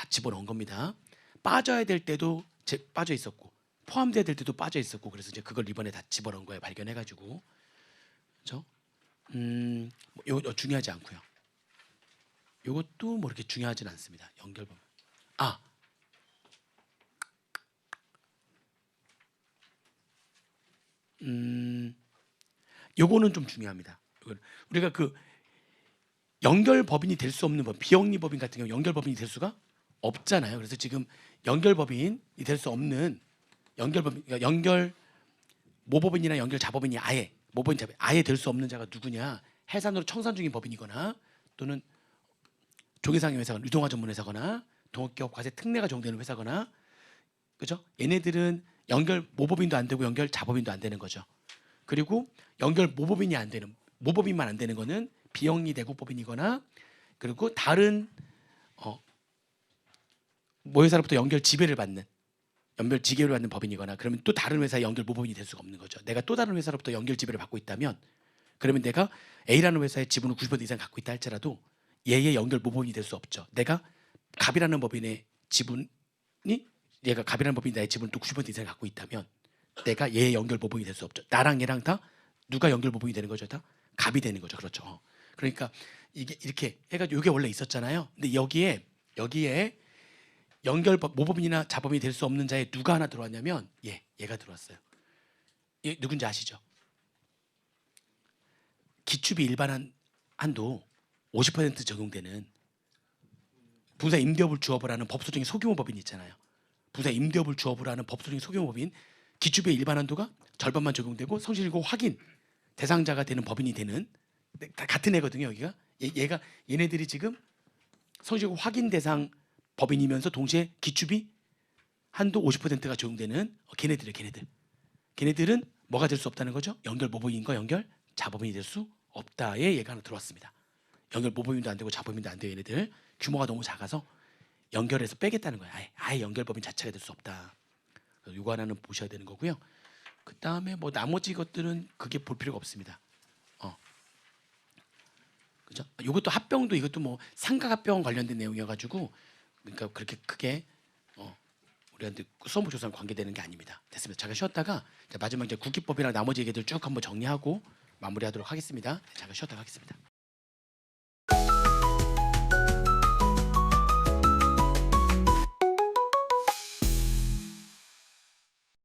집어넣은 겁니다. 빠져야 될 때도 빠져 있었고 포함돼야 될 때도 빠져 있었고 그래서 이제 그걸 이번에 다 집어넣은 거예요. 발견해가지고 그렇죠? 요 중요하지 않고요. 요것도 뭐 이렇게 중요하진 않습니다. 연결법. 요거는 좀 중요합니다. 우리가 그 연결법인이 될 수 없는 비영리법인 같은 경우 연결법인이 될 수가 없잖아요. 그래서 지금 연결법인이 될 수 없는 연결 모법인이나 연결 자법인이 아예 모법인 자법인 아예 될 수 없는 자가 누구냐? 해산으로 청산 중인 법인이거나 또는 종이상의 회사거나 유동화 전문 회사거나 동업기업 과세 특례가 적용되는 회사거나 그죠? 얘네들은 연결 모법인도 안 되고 연결 자법인도 안 되는 거죠. 그리고 연결 모법인이 안 되는 모법인만 안 되는 거는 비영리 대고법인이거나 그리고 다른 모회사로부터 연결 지배를 받는 연결 지배를 받는 법인이거나 그러면 또 다른 회사의 연결 모법인이 될 수가 없는 거죠. 내가 또 다른 회사로부터 연결 지배를 받고 있다면 그러면 내가 A라는 회사의 지분을 90% 이상 갖고 있다 할지라도 얘의 연결 모법인이 될 수 없죠. 내가 갑이라는 법인의 지분이 얘가 갑이라는 법인이 나의 지분을 또 90% 이상 갖고 있다면 내가 얘의 연결 모법인이 될 수 없죠. 나랑 얘랑 다 누가 연결 모법인이 되는 거죠? 다 갑이 되는 거죠. 그렇죠. 그러니까 이게 이렇게 해가지고 이게 원래 있었잖아요. 근데 여기에 연결 모법인이나 자법인이 될 수 없는 자에 누가 하나 들어왔냐면 얘가 들어왔어요. 얘 누군지 아시죠? 기축비 일반한 한도 50% 적용되는 부사 임대업을 주업을 하는 법소적인 소규모법인 있잖아요. 부사 임대업을 주업을 하는 법소적인 소규모법인 기축비의 일반 한도가 절반만 적용되고 성실고 확인 대상자가 되는 법인이 되는 다 같은 애거든요. 여기가 얘네들이 지금 성실고 확인 대상 법인이면서 동시에 기축비 한도 50%가 적용되는 걔네들은 뭐가 될 수 없다는 거죠? 연결 모법인과 연결 자법인이 될 수 없다에 얘가 하나 들어왔습니다. 연결 모법인도 안 되고 자법인도 안 돼요. 얘네들 규모가 너무 작아서 연결해서 빼겠다는 거예요. 아예 연결법인 자체가 될 수 없다. 이거 하나는 보셔야 되는 거고요. 그 다음에 뭐 나머지 것들은 그게 볼 필요가 없습니다. 그죠? 이것도 합병도 이것도 뭐 상가합병 관련된 내용이어가지고 그러니까 그렇게 크게 우리한테 수험조사랑 관계되는 게 아닙니다. 됐습니다. 잠깐 쉬었다가 이제 마지막 이제 국기법이랑 나머지 얘기들 쭉 한번 정리하고 마무리하도록 하겠습니다. 잠깐 쉬었다가 하겠습니다.